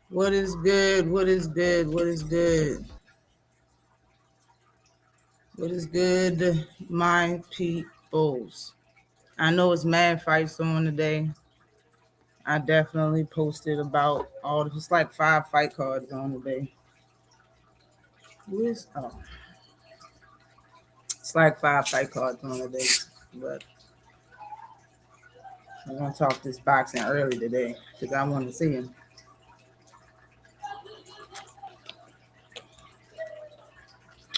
What is good? What is good? What is good? What is good, my peoples? I know it's mad fights on today. I definitely posted about all it's like 5 fight cards on today. Who is it's like 5 fight cards on today. But we're gonna talk this boxing early today because I want to see him.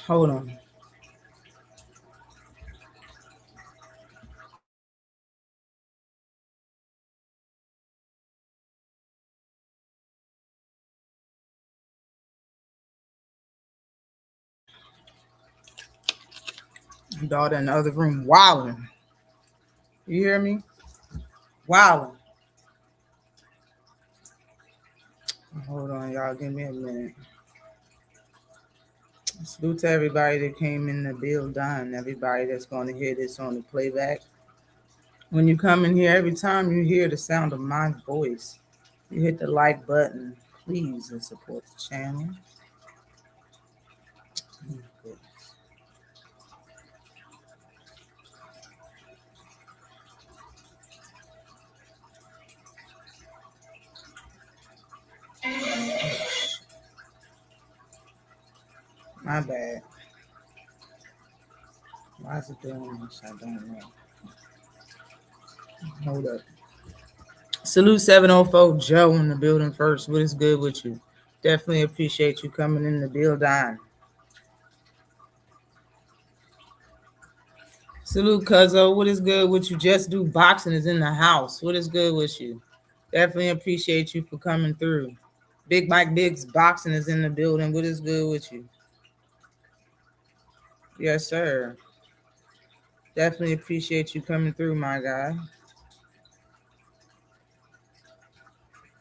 Hold on. My daughter in the other room wilding. You hear me? Wilding. Hold on, y'all. Give me a minute. Salute to everybody that came in the building, everybody that's going to hear this on the playback. When you come in here, every time you hear the sound of my voice, you hit the like button, please, and support the channel. My bad. Why is it doing this? I don't know. Hold up. Salute 704 Joe in the building first. What is good with you? Definitely appreciate you coming in the building. Salute Cuzzo. What is good with you? Just do boxing is in the house. What is good with you? Definitely appreciate you for coming through. Big Mike Biggs boxing is in the building. What is good with you? Yes, sir. Definitely appreciate you coming through, my guy.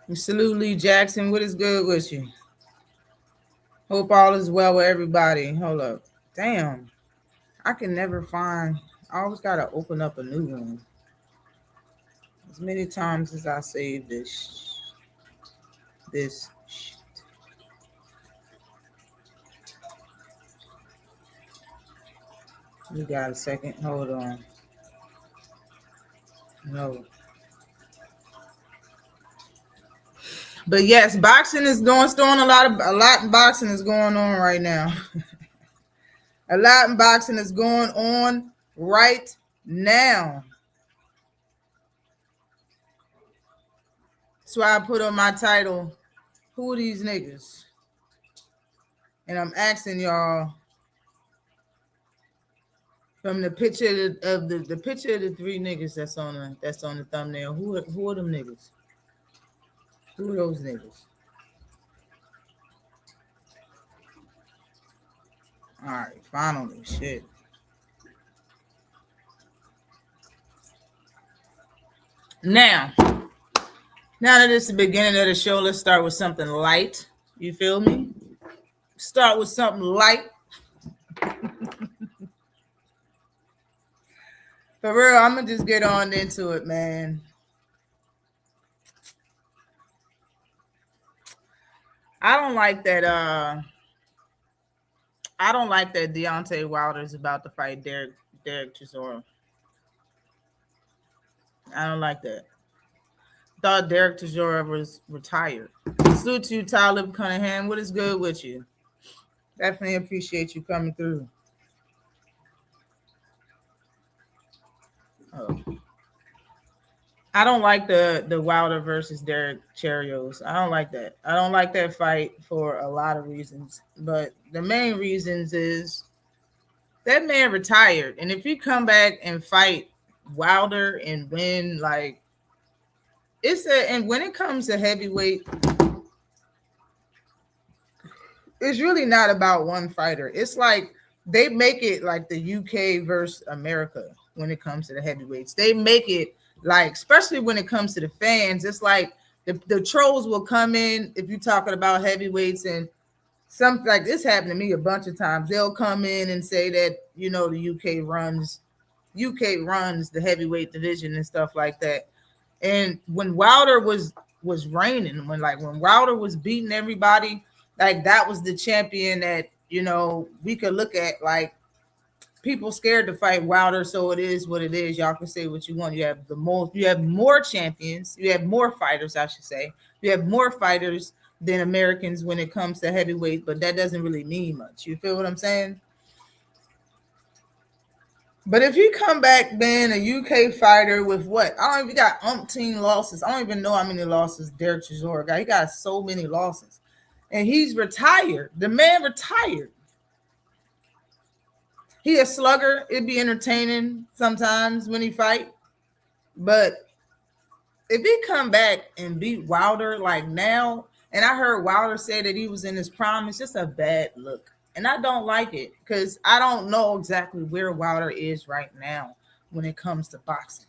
And salute Lee Jackson. What is good with you? Hope all is well with everybody. Hold up. Damn. I can never find. I always gotta open up a new one. As many times as I save this shit. You got a second? Hold on. No. But yes, boxing is going a lot in boxing is going on right now. A lot in boxing is going on right now. That's why I put on my title, who are these niggas? And I'm asking y'all from the picture of the picture of the 3 niggas that's on the thumbnail. Who are them niggas? Who are those niggas? All right, finally, shit. Now that it's the beginning of the show, let's start with something light. You feel me? Start with something light. For real, I'm gonna just get on into it, man. I don't like that. I don't like that Deontay Wilder is about to fight Derek Chisora. I don't like that. Thought Derek Chisora was retired. Salute to you, Talib Cunningham. What is good with you? Definitely appreciate you coming through. Oh. I don't like the Wilder versus Derek Charios. I don't like that. I don't like that fight for a lot of reasons. But the main reasons is that man retired. And if you come back and fight Wilder and win, like and when it comes to heavyweight, it's really not about one fighter. It's like they make it like the UK versus America when it comes to the heavyweights. They make it like, especially when it comes to the fans, it's like the trolls will come in if you're talking about heavyweights, and something like this happened to me a bunch of times. They'll come in and say that, the UK runs the heavyweight division and stuff like that. And when Wilder was was reigning, when Wilder was beating everybody, like that was the champion that we could look at like people scared to fight Wilder, so it is what it is. Y'all can say what you want. You have more champions, you have more fighters, I should say. You have more fighters than Americans when it comes to heavyweight, but that doesn't really mean much. You feel what I'm saying? But if you come back being a UK fighter with what? I don't even got umpteen losses. I don't even know how many losses Derek Chisora got. He got so many losses. And he's retired. The man retired. He a slugger. It'd be entertaining sometimes when he fight. But if he come back and beat Wilder like now, and I heard Wilder say that he was in his prime, it's just a bad look. And I don't like it because I don't know exactly where Wilder is right now when it comes to boxing.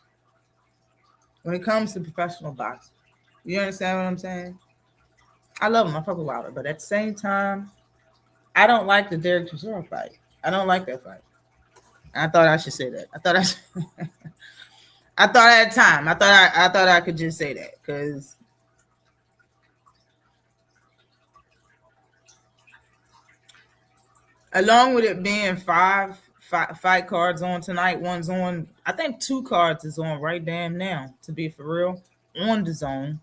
When it comes to professional boxing. You understand what I'm saying? I love him. I fuck with Wilder. But at the same time, I don't like the Derek Chisora fight. I don't like that fight. I thought I should say that. I thought I had time. I thought I could just say that because along with it being five fight cards on tonight, one's on. I think 2 cards is on right damn now. To be for real, on the zone,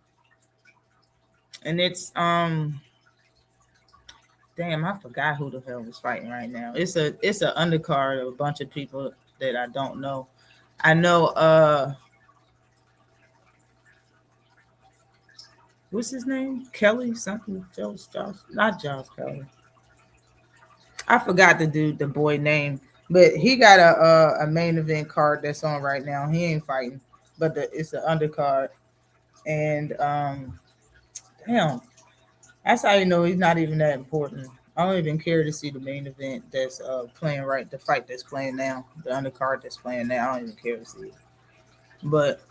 and it's damn, I forgot who the hell was fighting right now. It's an undercard of a bunch of people that I don't know. I know what's his name? Kelly something. Josh, not Josh Kelly. I forgot the boy name, but he got a main event card that's on right now. He ain't fighting, but it's an undercard, and damn, that's how you know he's not even that important. I don't even care to see the main event that's playing right, the fight that's playing now, the undercard that's playing now. I don't even care to see it. But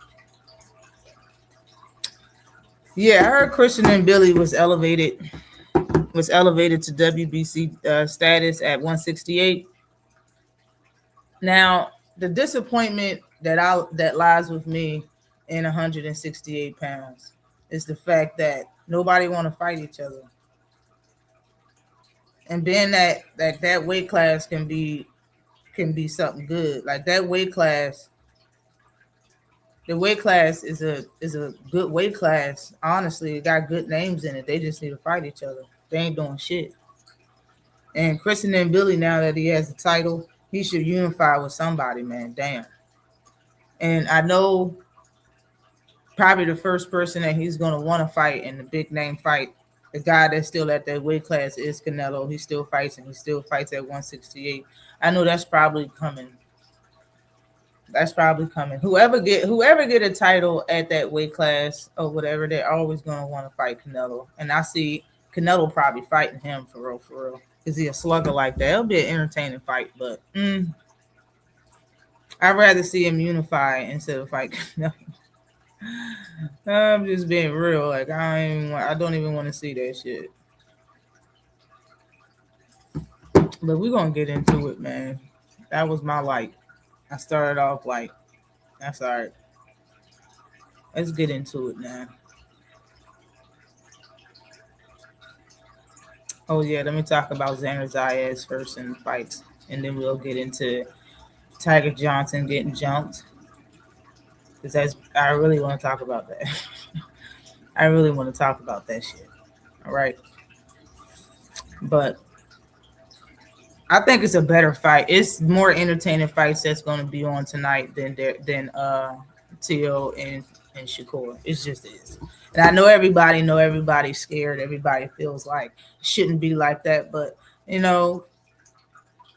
yeah, I heard Christian and Billy was elevated to WBC status at 168. Now, the disappointment that lies with me in 168 pounds is the fact that nobody want to fight each other. And being that weight class can be something good. Like that weight class, the weight class is a good weight class. Honestly, it got good names in it. They just need to fight each other. They ain't doing shit. And Christian and Billy, now that he has the title, he should unify with somebody, man. Damn. And I know probably the first person that he's going to want to fight in the big name fight, the guy that's still at that weight class is Canelo. He still fights, and he still fights at 168. I know that's probably coming. Whoever get a title at that weight class or whatever, they're always going to want to fight Canelo. And I see Canelo probably fighting him for real. Is he a slugger like that? It'll be an entertaining fight, but I'd rather see him unify instead of fight Canelo. I'm just being real. Like I don't even want to see that shit. But we're gonna get into it, man. That was my like. I started off like, that's all right. Let's get into it now. Oh yeah, let me talk about Xander Zayas first in the fights, and then we'll get into Tiger Johnson getting jumped. Because I really want to talk about that. I really want to talk about that shit. All right. But I think it's a better fight. It's more entertaining fights that's going to be on tonight than Tio and Shakur. It just is. And I know everybody's scared. Everybody feels like it shouldn't be like that. But,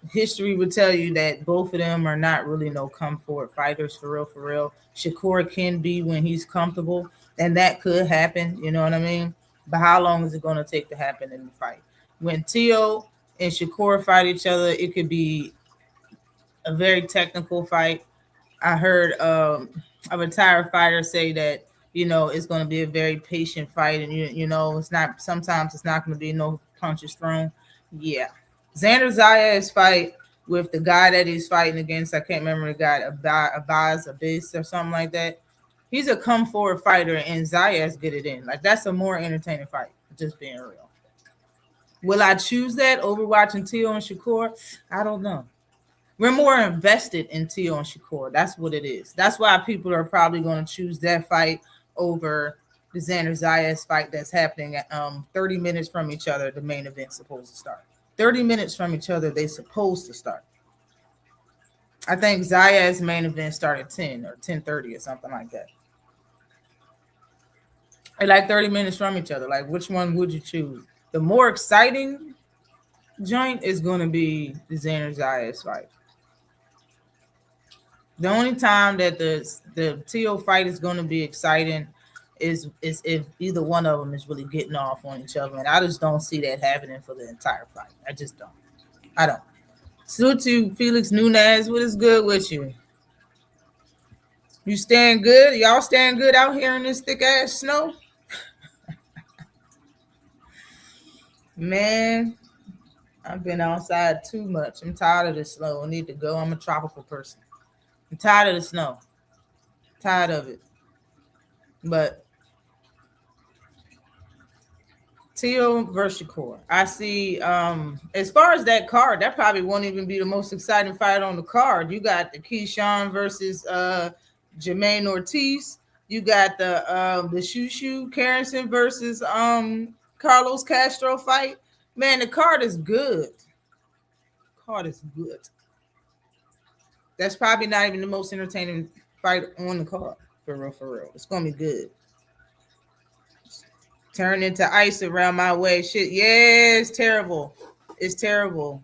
history would tell you that both of them are not really no comfort fighters for real. Shakur can be when he's comfortable, and that could happen. You know what I mean? But how long is it going to take to happen in the fight? When Tio and Shakur fight each other, it could be a very technical fight. I heard a retired fighter say that it's going to be a very patient fight, and it's not. Sometimes it's not going to be no punches thrown. Yeah, Xander Zayas fight with the guy that he's fighting against. I can't remember the guy, Abiz or something like that. He's a come forward fighter, and Zayas get it in. Like that's a more entertaining fight. Just being real. Will I choose that over watching Tio and Shakur? I don't know. We're more invested in Tio and Shakur. That's what it is. That's why people are probably going to choose that fight over the Xander Zayas fight that's happening at 30 minutes from each other. The main event's supposed to start. 30 minutes from each other, they supposed to start. I think Zayas' main event started 10 or 10:30 or something like that. They're like 30 minutes from each other. Like, which one would you choose? The more exciting joint is going to be the Xander Zayas fight. The only time that the Tio fight is going to be exciting is if either one of them is really getting off on each other, and I just don't see that happening for the entire fight. I just don't. I don't. Salute to Felix Nunez. What is good with you? You staying good? Y'all staying good out here in this thick ass snow? Man, I've been outside too much. I'm tired of the snow. I need to go. I'm a tropical person. I'm tired of the snow. Tired of it. But Tio versus Shakur. I see as far as that card, that probably won't even be the most exciting fight on the card. You got the Keyshawn versus Jermaine Ortiz. You got the Shushu Carrington versus Carlos Castro fight. Man, the card is good. Card is good. That's probably not even the most entertaining fight on the card. For real, for real. It's gonna be good. Turn into ice around my way. Shit, yeah, it's terrible. It's terrible.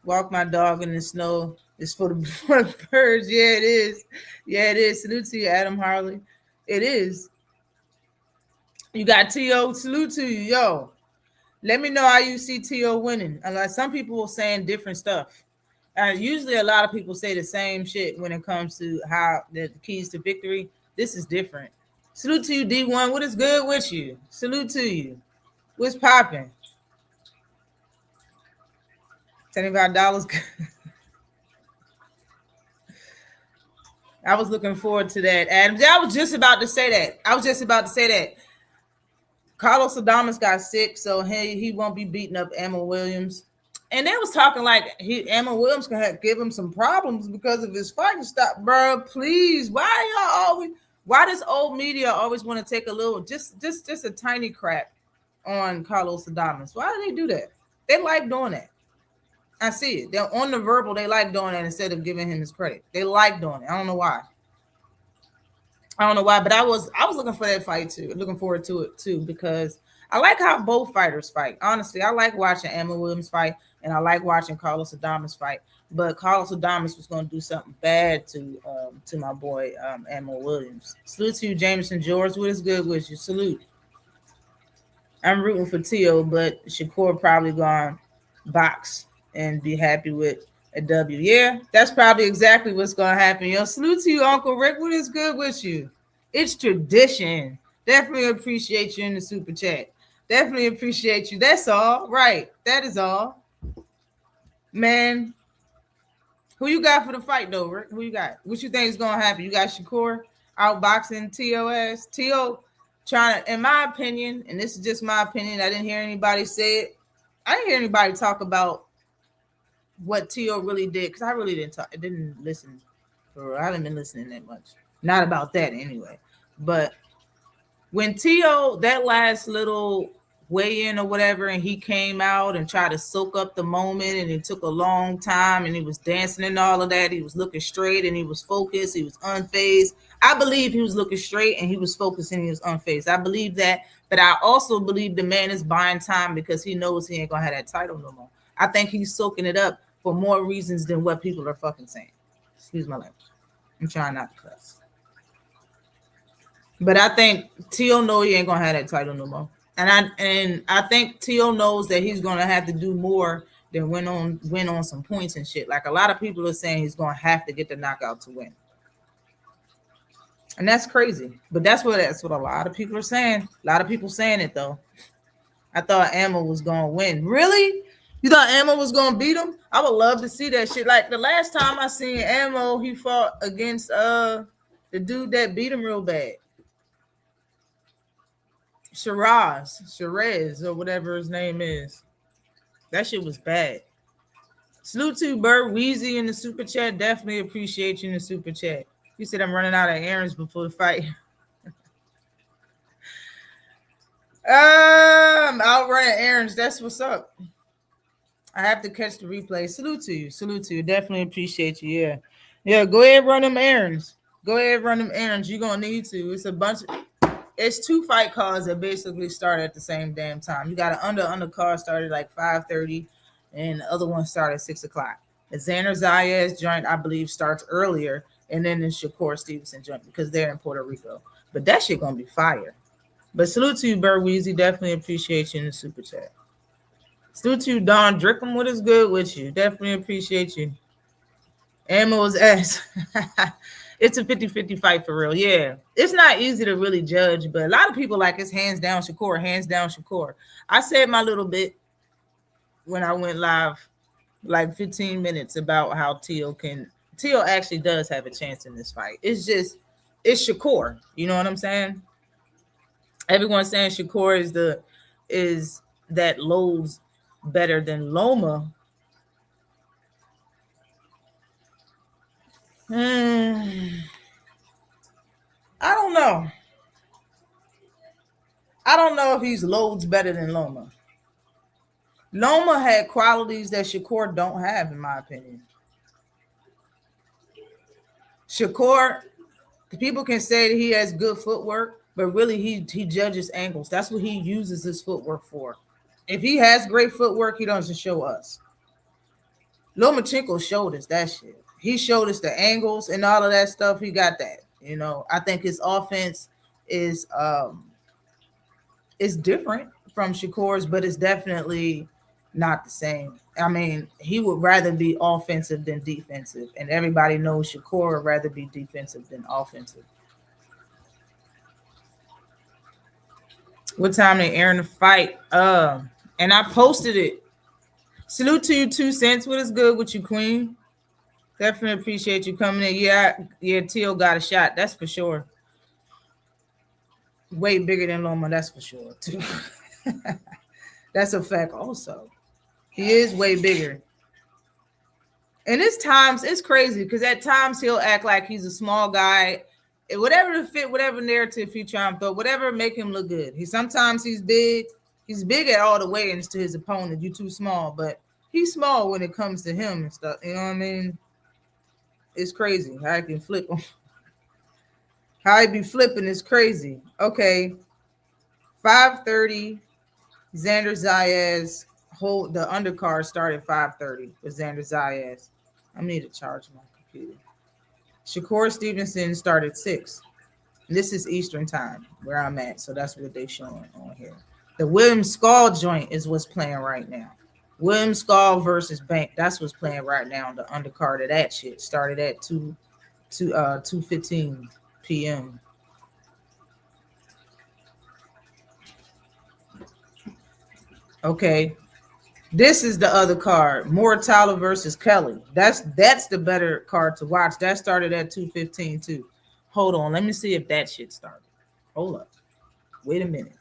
Walk my dog in the snow. It's for the birds. Yeah, it is. Yeah, it is. Salute to you, Adam Harley. It is. You got Tio. Salute to you, yo. Let me know how you see Tio winning. Some people are saying different stuff. Usually, a lot of people say the same shit when it comes to how the keys to victory. This is different. Salute to you, D1. What is good with you? Salute to you. What's popping? $75. I was looking forward to that, Adams. I was just about to say that. Carlos Adames got sick, so he won't be beating up Emma Williams. And they was talking like Emma Williams can give him some problems because of his fighting style. Bro, please, why does old media always want to take a little, just a tiny crack on Carlos Adames? Why do they do that? They like doing that. I see it. They're on the verbal. They like doing that instead of giving him his credit. They like doing it. I don't know why. But I was looking for that fight too. Looking forward to it too because I like how both fighters fight. Honestly, I like watching Emma Williams fight and I like watching Carlos Adames fight. But Carlos Adames was going to do something bad to my boy Emma Williams. Salute to you, Jameson George. What is good with you? Salute. I'm rooting for Tio, but Shakur probably gonna box and be happy with a W. Yeah, that's probably exactly what's gonna happen. Yo, salute to you, Uncle Rick. What is good with you? It's tradition. Definitely appreciate you in the super chat. Definitely appreciate you. That's all. Right. That is all. Man, who you got for the fight, though, Rick? Who you got? What you think is going to happen? You got Shakur outboxing TOS. Tio trying to, in my opinion, and this is just my opinion, I didn't hear anybody say it. I didn't hear anybody talk about what Tio really did because I really didn't talk. I didn't listen. I haven't been listening that much. Not about that anyway. But when Tio, that last little weigh-in or whatever, and he came out and tried to soak up the moment, and it took a long time, and he was dancing and all of that. He was looking straight, and he was focused. He was unfazed. I believe he was looking straight, and he was focused, and he was unfazed. I believe that, but I also believe the man is buying time because he knows he ain't going to have that title no more. I think he's soaking it up for more reasons than what people are fucking saying. Excuse my language. I'm trying not to cuss. But I think Tio knows he ain't going to have that title no more. And I think Tio knows that he's going to have to do more than win on some points and shit. Like a lot of people are saying he's going to have to get the knockout to win. And that's crazy. But that's what a lot of people are saying. A lot of people saying it, though. I thought Emma was going to win. Really? You thought Emma was going to beat him? I would love to see that shit. Like the last time I seen Emma, he fought against the The dude that beat him real bad. Shiraz, or whatever his name is. That shit was bad. Salute to Bert Weezy in the super chat. Definitely appreciate you in the super chat. You said I'm running out of errands before the fight. Out running errands. That's what's up. I have to catch the replay. Salute to you. Salute to you. Definitely appreciate you. Yeah. Yeah, go ahead, run them errands. Go ahead, run them errands. You're gonna need to. It's 2 fight cards that basically start at the same damn time. You got an under card started like 5:30, and the other one started at 6 o'clock. The Xander Zayas joint, I believe, starts earlier, and then the Shakur Stevenson joint because they're in Puerto Rico. But that shit gonna be fire. But salute to you, Bert Weezy. Definitely appreciate you in the super chat. Salute to you, Don Drickham. What is good with you? Definitely appreciate you. Ammo's ass. It's a 50-50 fight for real. Yeah. It's not easy to really judge, but a lot of people like it's hands down Shakur, hands down Shakur. I said my little bit when I went live, like 15 minutes, about how Teal actually does have a chance in this fight. It's Shakur. You know what I'm saying? Everyone's saying Shakur is that loads better than Loma. I don't know. I don't know if he's loads better than Loma. Loma had qualities that Shakur don't have, in my opinion. Shakur, people can say that he has good footwork, but really he judges angles. That's what he uses his footwork for. If he has great footwork, he doesn't show us. Lomachenko showed us that shit. He showed us the angles and all of that stuff. He got that. You know, I think his offense is different from Shakur's, but it's definitely not the same. I mean, he would rather be offensive than defensive, and everybody knows Shakur would rather be defensive than offensive. What time they airing the fight? And I posted it. Salute to you, 2 cents. What is good with you, Queen? Definitely appreciate you coming in. Yeah, Teal got a shot. That's for sure. Way bigger than Loma, that's for sure, too. That's a fact also. He is way bigger. And it's crazy because at times he'll act like he's a small guy. Whatever to fit, whatever narrative he trying to throw, whatever make him look good. Sometimes he's big. He's big at all the weightings to his opponent. You too small, but he's small when it comes to him and stuff. You know what I mean? It's crazy how I can flip him. How he be flipping is crazy. Okay. 5:30. Xander Zayas. The undercard started 5:30 with Xander Zayas. I need to charge my computer. Shakur Stevenson started 6. And this is Eastern time where I'm at, so that's what they're showing on here. The William Skull joint is what's playing right now. William Skull versus Bank. That's what's playing right now. The undercard of that shit started at 2:15 p.m. Okay. This is the other card. Mortala versus Kelly. That's the better card to watch. That started at 2:15 too. Hold on. Let me see if that shit started. Hold up. Wait a minute.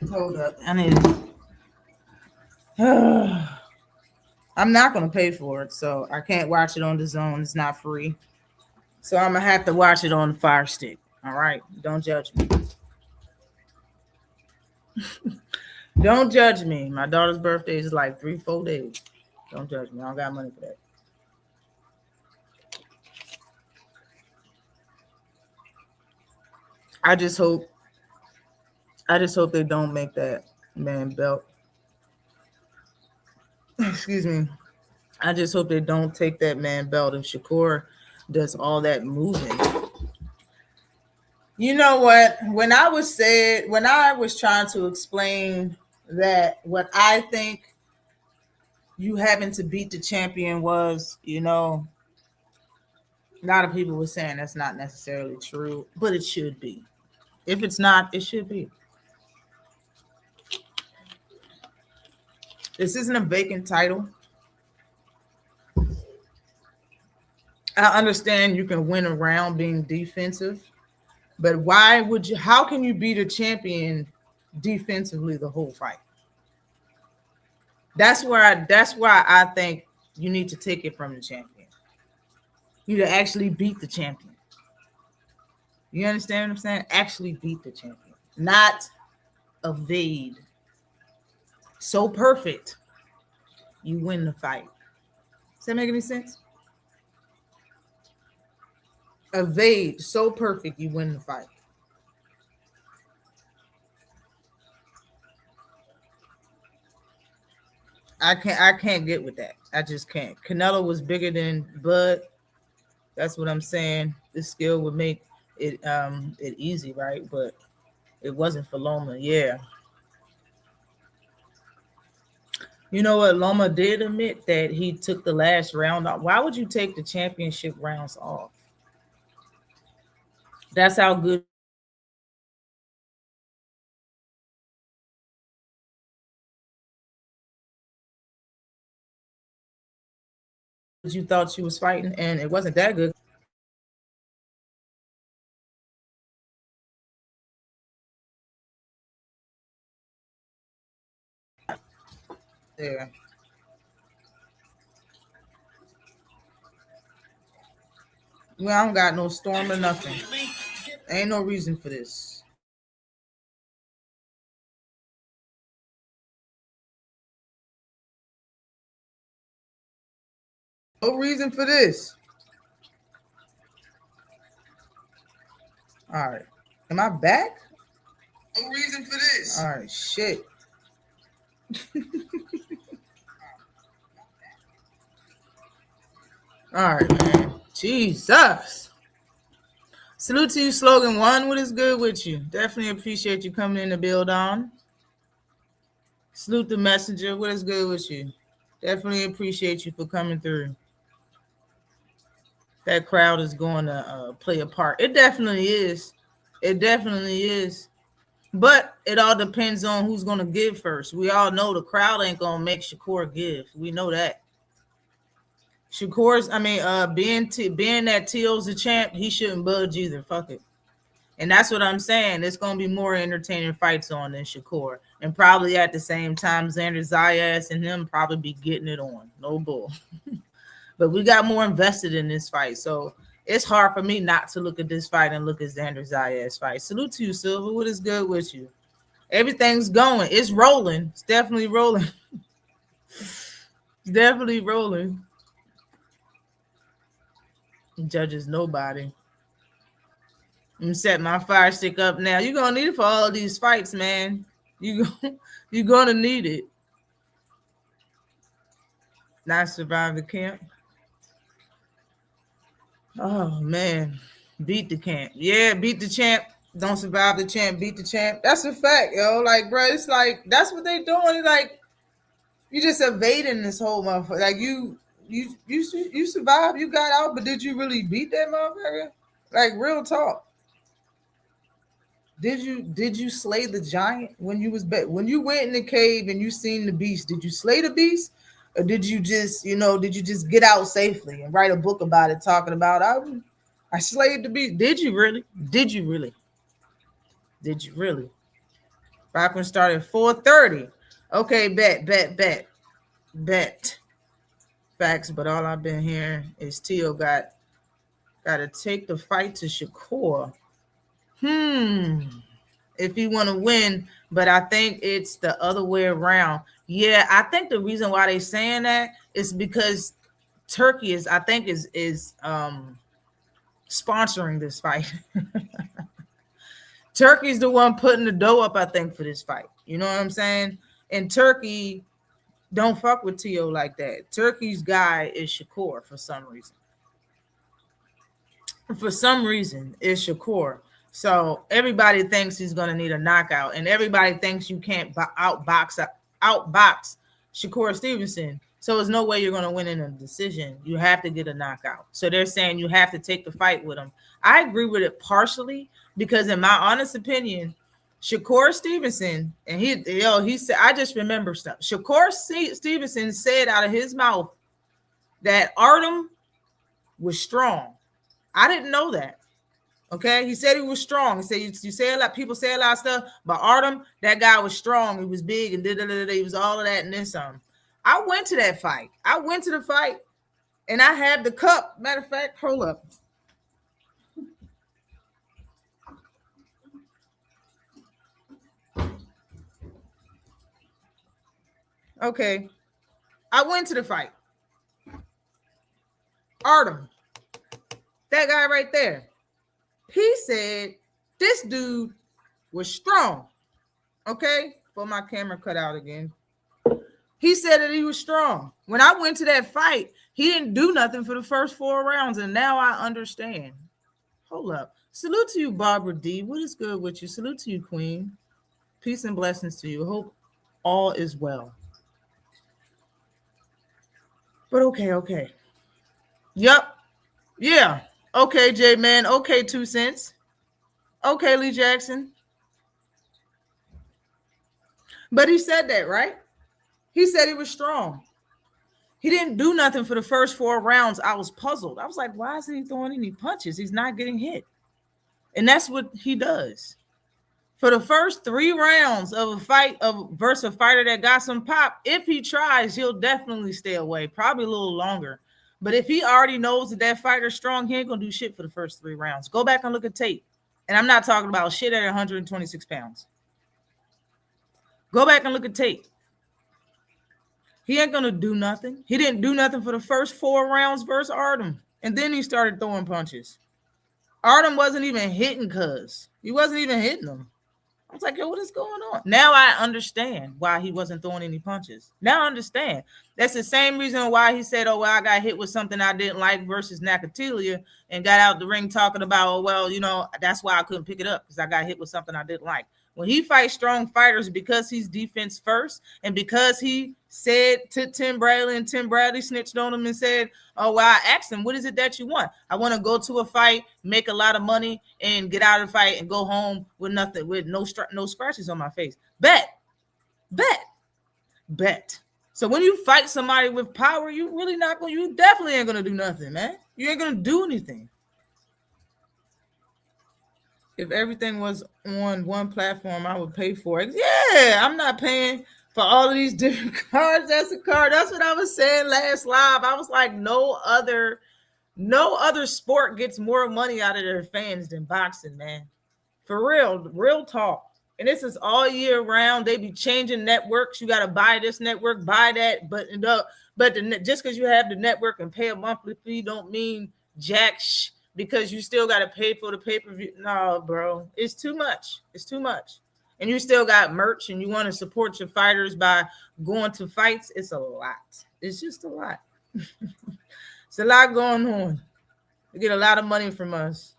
Hold up. I'm not gonna pay for it, so I can't watch it on the Zone. It's not free. So I'm gonna have to watch it on the Fire Stick. All right. Don't judge me. Don't judge me. My daughter's birthday is like 3-4 days. Don't judge me. I don't got money for that. I just hope I just hope they don't make that man belt. Excuse me. I just hope they don't take that man belt if Shakur does all that moving. You know what? When I was trying to explain that what I think you having to beat the champion was, a lot of people were saying that's not necessarily true, but it should be. If it's not, it should be. This isn't a vacant title. I understand you can win around being defensive, but why would you? How can you beat a champion defensively the whole fight? That's why I think you need to take it from the champion. You to actually beat the champion. You understand what I'm saying? Actually beat the champion, not evade. So perfect, you win the fight. Does that make any sense? Evade so perfect, you win the fight. I can't get with that. I just can't. Canelo was bigger than Bud. That's what I'm saying. This skill would make it easy, right? But it wasn't for Loma. Yeah. You know what? Loma did admit that he took the last round off. Why would you take the championship rounds off? That's how good you thought she was fighting, and it wasn't that good. Yeah. Well, I don't got no storm or nothing. Ain't no reason for this. No reason for this. All right. Am I back? No reason for this. All right. Shit. All right, man. Jesus. Salute to you, Slogan One. What is good with you? Definitely appreciate you coming in to build on. Salute the messenger. What is good with you? Definitely appreciate you for coming through. That crowd is going to play a part. It definitely is. It definitely is. But it all depends on who's going to give first. We all know the crowd ain't going to make Shakur give. We know that. Shakur's, being that T.O.'s the champ, he shouldn't budge either. Fuck it. And that's what I'm saying. It's going to be more entertaining fights on than Shakur. And probably at the same time, Xander Zayas and him probably be getting it on. No bull. But we got more invested in this fight. So it's hard for me not to look at this fight and look at Xander Zayas' fight. Salute to you, Silver. What is good with you? Everything's going. It's rolling. It's definitely rolling. It's definitely rolling. Judges nobody. I'm setting my fire stick up now. You're gonna need it for all of these fights, man. You're gonna need it. Not survive the camp. Oh man. Beat the camp. Yeah, beat the champ. Don't survive the champ, beat the champ. That's a fact, yo. Like, bro, it's like that's what they doing. Like, you just evading this whole motherfucker. Like you survived, you got out, but did you really beat that motherfucker? Like, real talk. Did you slay the giant when you was when you went in the cave and you seen the beast? Did you slay the beast, or did you just get out safely and write a book about it, talking about I slayed the beast? Did you really? Did you really? Did you really? Rockman started at 4:30. Okay, bet. Facts, but all I've been hearing is Tio got to take the fight to Shakur. If he want to win, but I think it's the other way around. Yeah, I think the reason why they saying that is because Turkey is sponsoring this fight. Turkey's the one putting the dough up, I think, for this fight. You know what I'm saying? And Turkey don't fuck with T.O. like that. Turkey's guy is Shakur for some reason. For some reason, is Shakur. So everybody thinks he's going to need a knockout, and everybody thinks you can't outbox Shakur Stevenson. So there's no way you're going to win in a decision. You have to get a knockout. So they're saying you have to take the fight with him. I agree with it partially because, in my honest opinion, Shakur Stevenson, and he said, I just remember stuff. Shakur Stevenson said out of his mouth that Artem was strong. I didn't know that. Okay, he said he was strong. He said you say a lot. People say a lot of stuff, but Artem, that guy was strong. He was big and he was all of that and then some. I went to that fight. I went to the fight, and I had the cup. Matter of fact, hold up. Okay, I went to the fight. Artem, that guy right there. He said this dude was strong. Okay, for my camera cut out again. He said that he was strong. When I went to that fight, he didn't do nothing for the first 4 rounds, and now I understand. Hold up. Salute to you, Barbara D. What is good with you? Salute to you, Queen. Peace and blessings to you. Hope all is well. But okay. Yep. Yeah. Okay, J-Man. Okay, 2 cents. Okay, Lee Jackson. But he said that, right? He said he was strong. He didn't do nothing for the first 4 rounds. I was puzzled. I was like, why isn't he throwing any punches? He's not getting hit. And that's what he does. For the first 3 rounds of a fight versus a fighter that got some pop, if he tries, he'll definitely stay away, probably a little longer. But if he already knows that fighter's strong, he ain't going to do shit for the first 3 rounds. Go back and look at tape. And I'm not talking about shit at 126 pounds. Go back and look at tape. He ain't going to do nothing. He didn't do nothing for the first 4 rounds versus Artem. And then he started throwing punches. Artem wasn't even hitting cuz. He wasn't even hitting them. I was like, yo, what is going on? Now I understand why he wasn't throwing any punches. Now I understand. That's the same reason why he said, oh, well, I got hit with something I didn't like versus Nakatilia and got out the ring talking about, oh, well, you know, that's why I couldn't pick it up because I got hit with something I didn't like. When he fights strong fighters because he's defense first and because he said to Tim Bradley and Tim Bradley snitched on him and said, oh, well, I asked him, what is it that you want? I want to go to a fight, make a lot of money and get out of the fight and go home with nothing, with no scratches on my face. Bet. So when you fight somebody with power, you definitely ain't going to do nothing, man. You ain't going to do anything. If everything was on one platform, I would pay for it. Yeah, I'm not paying for all of these different cards. That's a card. That's what I was saying last live. I was like, no other sport gets more money out of their fans than boxing, man. For real talk. And this is all year round. They be changing networks. You got to buy this network, buy that. But just because you have the network and pay a monthly fee don't mean jack because you still got to pay for the pay-per-view. No, bro. It's too much. And you still got merch and you want to support your fighters by going to fights. It's a lot. It's just a lot. It's a lot going on. You get a lot of money from us.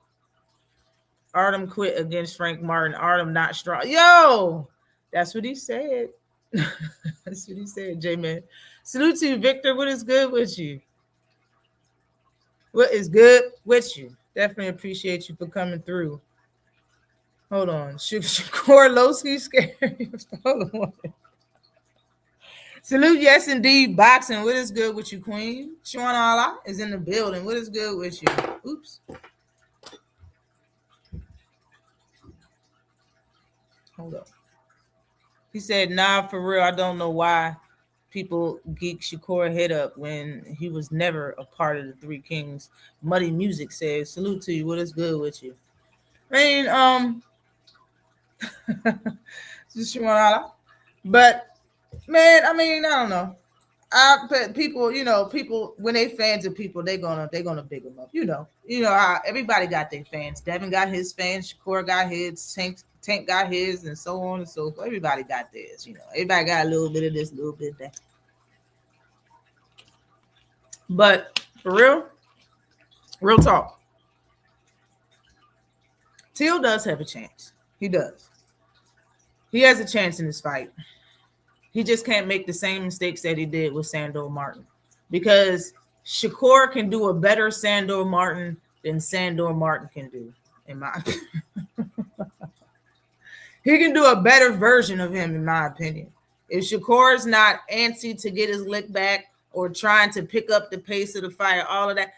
Artem quit against Frank Martin. Artem not strong. Yo, that's what he said. That's what he said, J-Man. Salute to you, Victor. What is good with you? What is good with you? Definitely appreciate you for coming through. Hold on. Shakur Lowski scary. Hold on. Salute, yes, indeed. Boxing. What is good with you, Queen? Sean Allah is in the building. What is good with you? Oops. Hold up. He said, nah, for real. I don't know why people geek Shakur head up when he was never a part of the Three Kings. Muddy Music says, salute to you. What is good with you? I mean, but man, I mean, I don't know. But people, people when they fans of people, they're gonna big them up. How everybody got their fans. Devin got his fans, Shakur got his, Tank got his, and so on and so forth. Everybody got theirs. Everybody got a little bit of this, a little bit of that. But for real talk, Teal does have a chance. He does. He has a chance in this fight. He just can't make the same mistakes that he did with Sandor Martin, because Shakur can do a better Sandor Martin than Sandor Martin can do. In my He can do a better version of him, in my opinion. If Shakur is not antsy to get his lick back or trying to pick up the pace of the fight, all of that,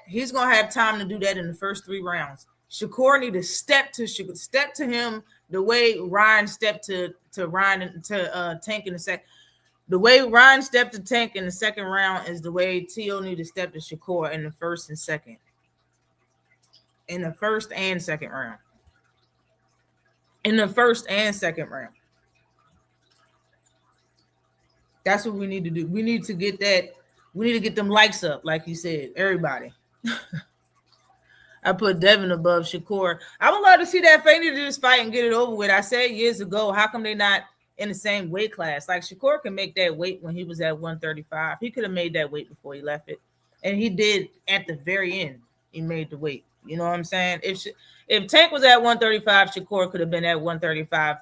he's gonna have time to do that in the first 3 rounds. Shakur need to step to him the way Ryan stepped to Ryan to Tank in the second. The way Ryan stepped to Tank in the second round is the way Teal need to step to Shakur in the first and second. In the first and second round. In the first and second round. That's what we need to do. We need to get that. We need to get them likes up, like you said, everybody. I put Devin above Shakur. I would love to see that Fanny do this fight and get it over with. I said years ago, how come they not in the same weight class? Like Shakur can make that weight when he was at 135. He could have made that weight before he left it. And he did at the very end. He made the weight. You know what I'm saying? If Tank was at 135, Shakur could have been at 135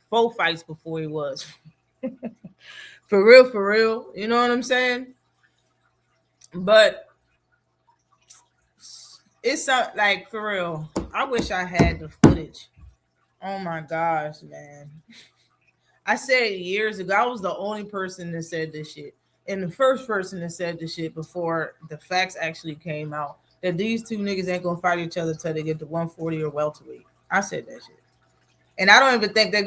4 fights before he was. For real. You know what I'm saying? But it's like, for real, I wish I had the footage. Oh my gosh, man. I said years ago, I was the only person that said this shit. And the first person that said this shit before the facts actually came out, that these two niggas ain't gonna fight each other till they get to 140 or welterweight. I said that shit. And I don't even think they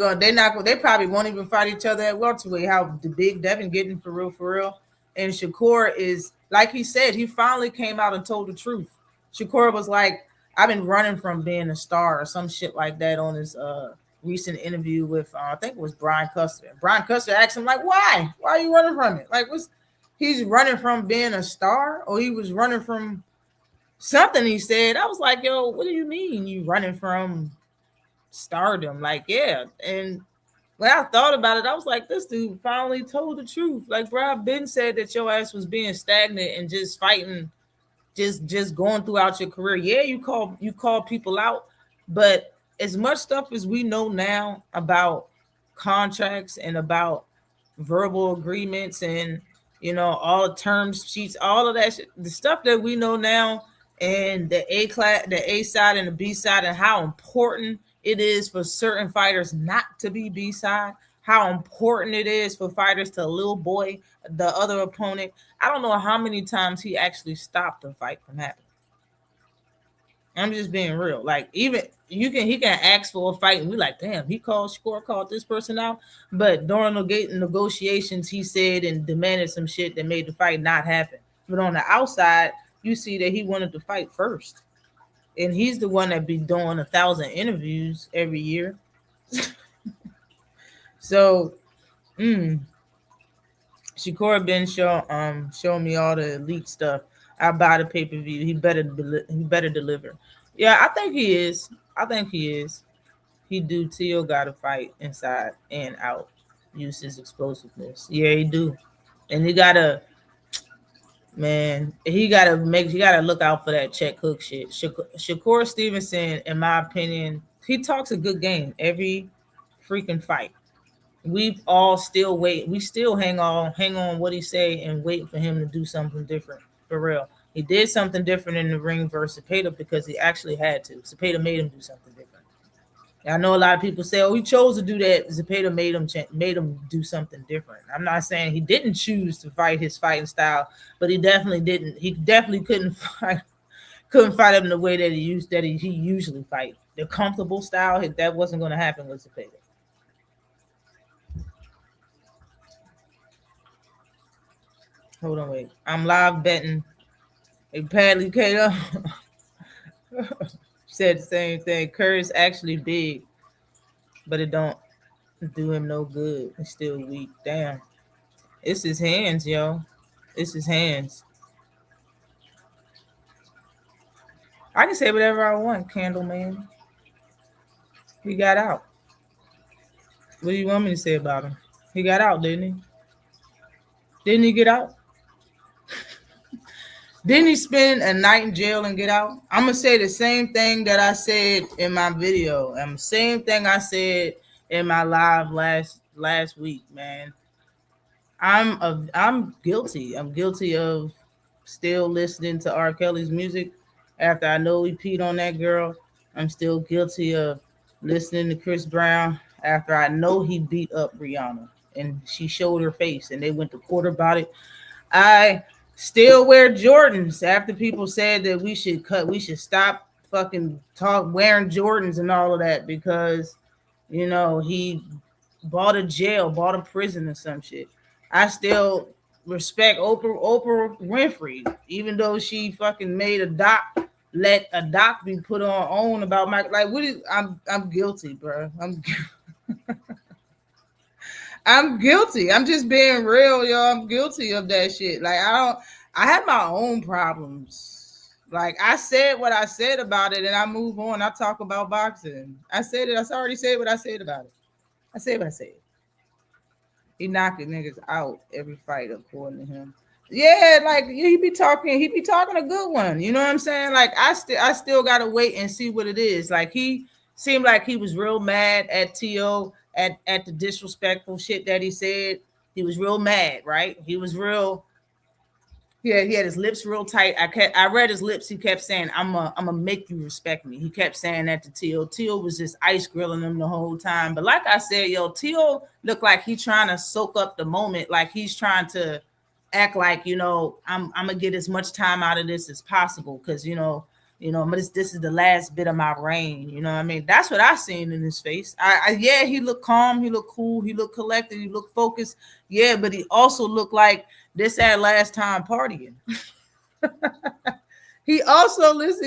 probably won't even fight each other at welterweight. How the big Devin getting for real. And Shakur is, like he said, he finally came out and told the truth. Shakur was like, I've been running from being a star or some shit like that on his recent interview with, I think it was Brian Custer. Brian Custer asked him, like, why? Why are you running from it? Like, he's running from being a star, or he was running from something he said. I was like, yo, what do you mean you running from stardom? Like, yeah. And when I thought about it, I was like, this dude finally told the truth. Like, bro, I've been said that your ass was being stagnant and just fighting, just going throughout your career. Yeah, you call people out, but as much stuff as we know now about contracts and about verbal agreements and all the term sheets, all of that shit, the stuff that we know now, and the A side and the B side, and how important it is for certain fighters not to be B side, how important it is for fighters to little boy the other opponent. I don't know how many times he actually stopped a fight from happening. I'm just being real. Like, even he can ask for a fight and we like, damn, he called this person out. But during negotiations, he said and demanded some shit that made the fight not happen. But on the outside, you see that he wanted to fight first. And he's the one that be doing 1,000 interviews every year. So, Shakur been showing me all the elite stuff. I buy the pay-per-view. He better deliver. Yeah, I think he is. He do. Teal got to fight inside and out. Use his explosiveness. Yeah, he do. And he gotta look out for that check hook shit. Shakur Stevenson, in my opinion, he talks a good game every freaking fight. We've all still wait. We still hang on what he say and wait for him to do something different. For real, he did something different in the ring versus Cepeda because he actually had to. Cepeda made him do something different. And I know a lot of people say, "Oh, he chose to do that." Cepeda made him do something different. I'm not saying he didn't choose to fight his fighting style, but he definitely didn't. He definitely couldn't fight him the way that he usually fight. The comfortable style, that wasn't going to happen with Cepeda. Hold on, wait. I'm live betting. Hey, Padley Kato said the same thing. Curry's actually big, but it don't do him no good. He's still weak. Damn. It's his hands, yo. It's his hands. I can say whatever I want, Candle Man. He got out. What do you want me to say about him? He got out, didn't he? Didn't he get out? Didn't he spend a night in jail and get out? I'm gonna say the same thing that I said in my video, and the same thing I said in my live last week, man. I'm guilty. I'm guilty of still listening to R. Kelly's music after I know he peed on that girl. I'm still guilty of listening to Chris Brown after I know he beat up Rihanna and she showed her face and they went to court about it. I still wear Jordans after people said that we should stop fucking talk wearing Jordans and all of that because he bought a jail, bought a prison or some shit. I still respect Oprah Winfrey, even though she fucking made let a doc be put on about my like. What is? I'm guilty, bro. I'm guilty. I'm just being real, yo. I'm guilty of that shit. Like I have my own problems. Like I said what I said about it, and I move on. I talk about boxing. I said it. I already said what I said about it. I said what I said. He knocking niggas out every fight, according to him. Yeah, like he be talking a good one. You know what I'm saying? Like I still gotta wait and see what it is. Like he seemed like he was real mad at T.O. at the disrespectful shit that he said. He was real mad, right? He was real. Yeah, he had his lips real tight. I read his lips. He kept saying, I'm a make you respect me. He kept saying that to T.O. T.O. was just ice grilling him the whole time. But like I said, yo, T.O. looked like he's trying to soak up the moment. Like he's trying to act like, I'm gonna get as much time out of this as possible. Cause this is the last bit of my reign. You know what I mean? That's what I seen in his face. Yeah, he looked calm, he looked cool, he looked collected, he looked focused. Yeah, but he also looked like this our last time partying. He also looked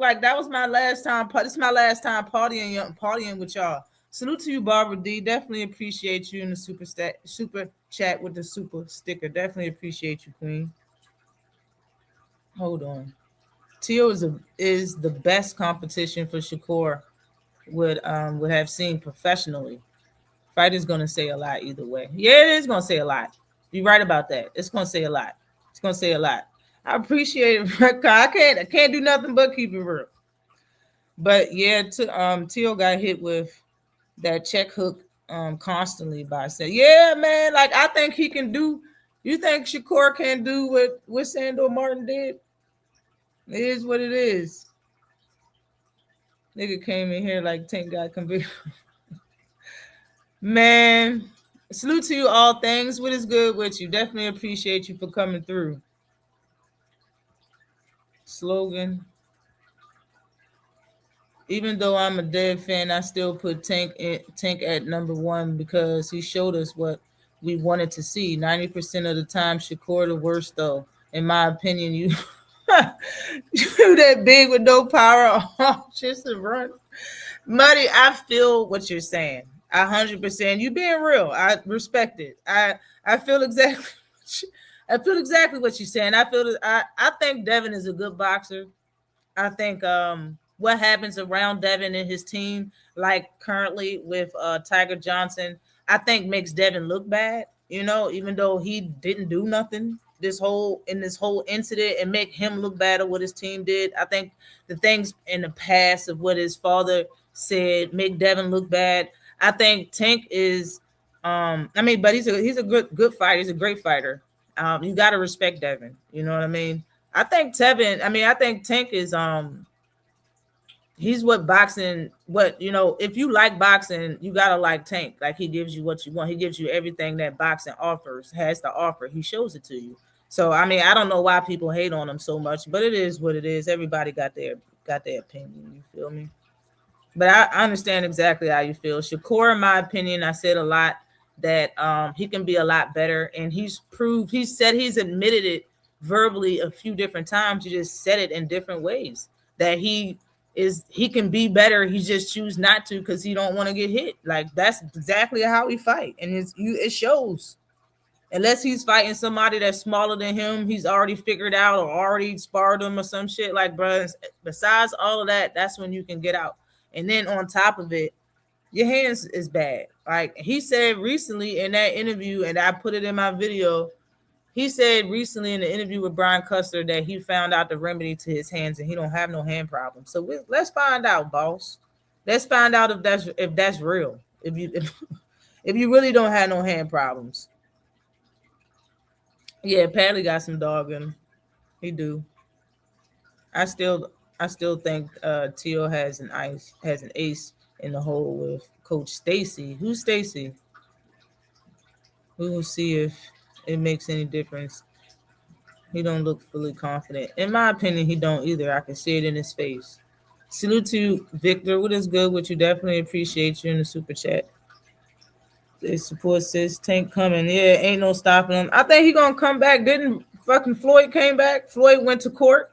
like that was my last time. This is my last time partying with y'all. Salute to you, Barbara D. Definitely appreciate you in the super chat with the super sticker. Definitely appreciate you, Queen. Hold on. Tio is the best competition for Shakur would have seen professionally. Fighter's gonna say a lot either way. Yeah, it is gonna say a lot. You're right about that. It's gonna say a lot. It's gonna say a lot. I appreciate it. I can't do nothing but keep it real. But yeah, Tio got hit with that check hook constantly by saying, yeah, man, like I think he can do. You think Shakur can do what Sandor Martin did? It is what it is. Nigga came in here like Tank got convicted. Man, salute to you all things. What is good with you? Definitely appreciate you for coming through. Slogan. Even though I'm a dead fan, I still put Tank at number one because he showed us what we wanted to see. 90% of the time, Shakur the worst though. In my opinion, you that big with no power, just to run. Muddy, I feel what you're saying. 100%. You being real. I respect it. I feel exactly. I feel exactly what you're saying. I think Devin is a good boxer. I think what happens around Devin and his team, like currently with Tiger Johnson, I think makes Devin look bad. Even though he didn't do nothing this whole incident and make him look bad at what his team did. I think the things in the past of what his father said make Devin look bad. I think Tank is, but he's a good fighter. He's a great fighter. You got to respect Devin. You know what I mean? I think Tank is, he's if you like boxing, you got to like Tank. Like he gives you what you want. He gives you everything that boxing has to offer. He shows it to you. So, I don't know why people hate on him so much, but it is what it is. Everybody got their opinion. You feel me? But I understand exactly how you feel. Shakur, in my opinion, I said a lot that he can be a lot better. And he's admitted it verbally a few different times. You just said it in different ways that he is he can be better. He just choose not to because he don't want to get hit. Like that's exactly how he fight, and it shows. Unless he's fighting somebody that's smaller than him, he's already figured out or already sparred him or some shit. Like, bro, besides all of that, that's when you can get out. And then on top of it, your hands is bad. Like he said recently in that interview, and I put it in my video. He said recently in the interview with Brian Custer that he found out the remedy to his hands and he don't have no hand problems. So let's find out, boss. Let's find out if that's real. If you really don't have no hand problems. Yeah, Padley got some dog in him. He do. I still think Teal has an ace in the hole with Coach Stacy. Who's Stacy? We will see if it makes any difference. He don't look fully confident. In my opinion, he don't either. I can see it in his face. Salute to Victor. What is good? What you definitely appreciate you in the super chat. They support says Tank coming. Yeah, ain't no stopping him. I think he gonna come back. Didn't fucking Floyd came back? Floyd went to court.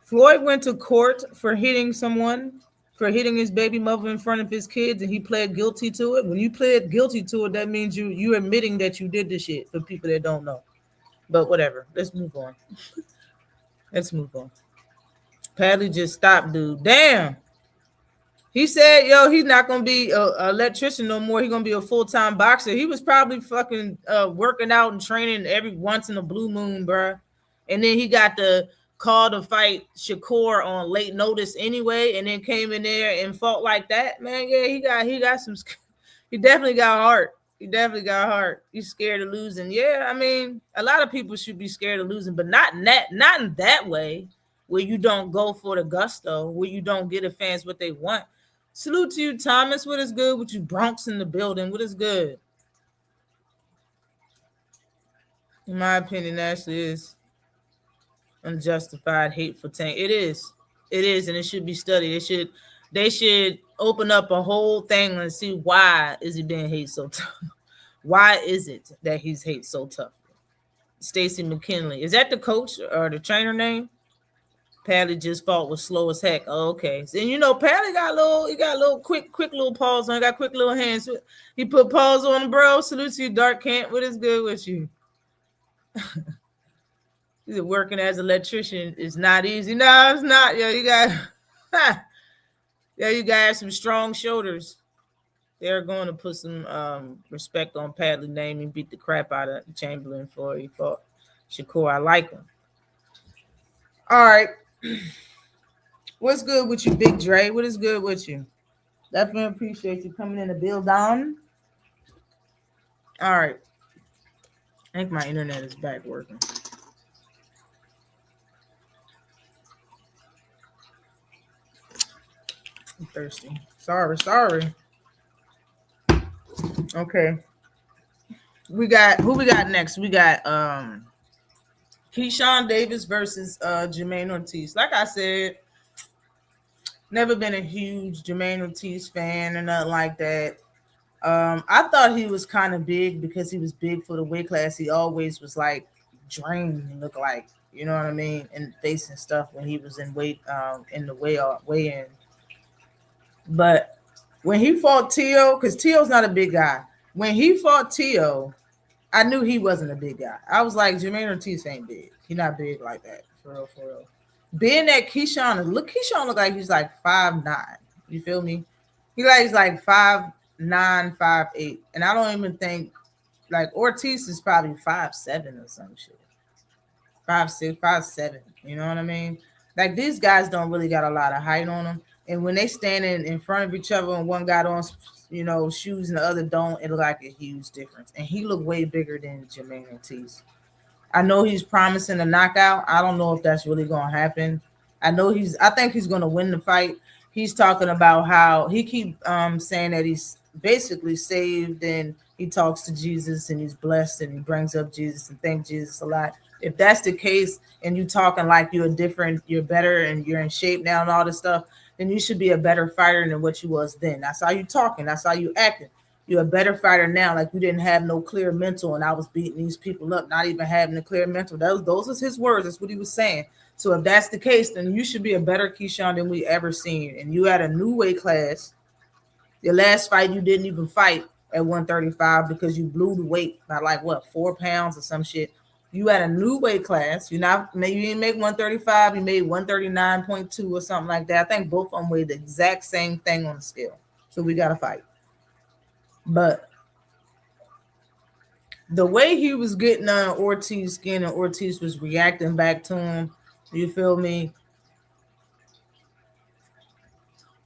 Floyd went to court for hitting someone, for hitting his baby mother in front of his kids, and he pled guilty to it. When you plead guilty to it, that means you admitting that you did this shit. For people that don't know, but whatever. Let's move on. Let's move on. Padley just stopped, dude. Damn. He said, yo, he's not going to be an electrician no more. He's going to be a full-time boxer. He was probably fucking working out and training every once in a blue moon, bro. And then he got the call to fight Shakur on late notice anyway, and then came in there and fought like that. Man, yeah, he got some – he definitely got heart. He definitely got heart. He's scared of losing. Yeah, I mean, a lot of people should be scared of losing, but not in that way where you don't go for the gusto, where you don't get the fans what they want. Salute to you, Thomas. What is good with you, Bronx in the building? What is good? In my opinion, actually is unjustified hate for Tank. It is, and it should be studied. They should open up a whole thing and see why is he being hate so tough. Why is it that he's hate so tough? Stacy McKinley, is that the coach or the trainer name? Padley just fought was slow as heck. Oh, okay. And you know, Padley got a little quick little paws on. Got quick little hands. He put paws on, bro. Salute to you, Dark Camp. What is good with you? He's working as an electrician. It's not easy. No, it's not. Yo, you got you got some strong shoulders. They're going to put some respect on Padley's name and beat the crap out of Chamberlain for he fought Shakur. I like him. All right. What's good with you, Big Dre? What is good with you? Definitely appreciate you coming in to build on. All right. I think my internet is back working. I'm thirsty. Sorry. Okay. Who we got next? We got Keyshawn Davis versus Jermaine Ortiz. Like I said, never been a huge Jermaine Ortiz fan or nothing like that. I thought he was kind of big because he was big for the weight class. He always was like drained and looked like, you know what I mean, and facing stuff when he was in weight in the weigh in. But when he fought Tio, because Tio's not a big guy. When he fought Tio, I knew he wasn't a big guy. I was like, Jermaine Ortiz ain't big. He's not big like that. For real. Being that Keyshawn look like he's like 5'9". You feel me? He's like 5'9", 5'8". And I don't even think like Ortiz is probably 5'7" or some shit. 5'6", 5'7". You know what I mean? Like these guys don't really got a lot of height on them. And when they standing in front of each other and one got on, you know, shoes and the other don't, it look like a huge difference. And he looked way bigger than Jermaine Ortiz. I know he's promising a knockout. I don't know if that's really going to happen. I think he's going to win the fight. He's talking about how he keep saying that he's basically saved and he talks to Jesus and he's blessed and he brings up Jesus and thank Jesus a lot. If that's the case and you talking like you're better and you're in shape now and all this stuff, then you should be a better fighter than what you was then. That's how you talking. That's how you acting. You're a better fighter now. Like you didn't have no clear mental and I was beating these people up, not even having a clear mental. Those was his words. That's what he was saying. So if that's the case, then you should be a better Keyshawn than we ever seen. And you had a new weight class. Your last fight, you didn't even fight at 135 because you blew the weight by like what 4 pounds or some shit. You had a new weight class. You not maybe you didn't make 135, you made 139.2 or something like that. I think both of them weighed the exact same thing on the scale. So we gotta fight. But the way he was getting on Ortiz's skin and Ortiz was reacting back to him, you feel me?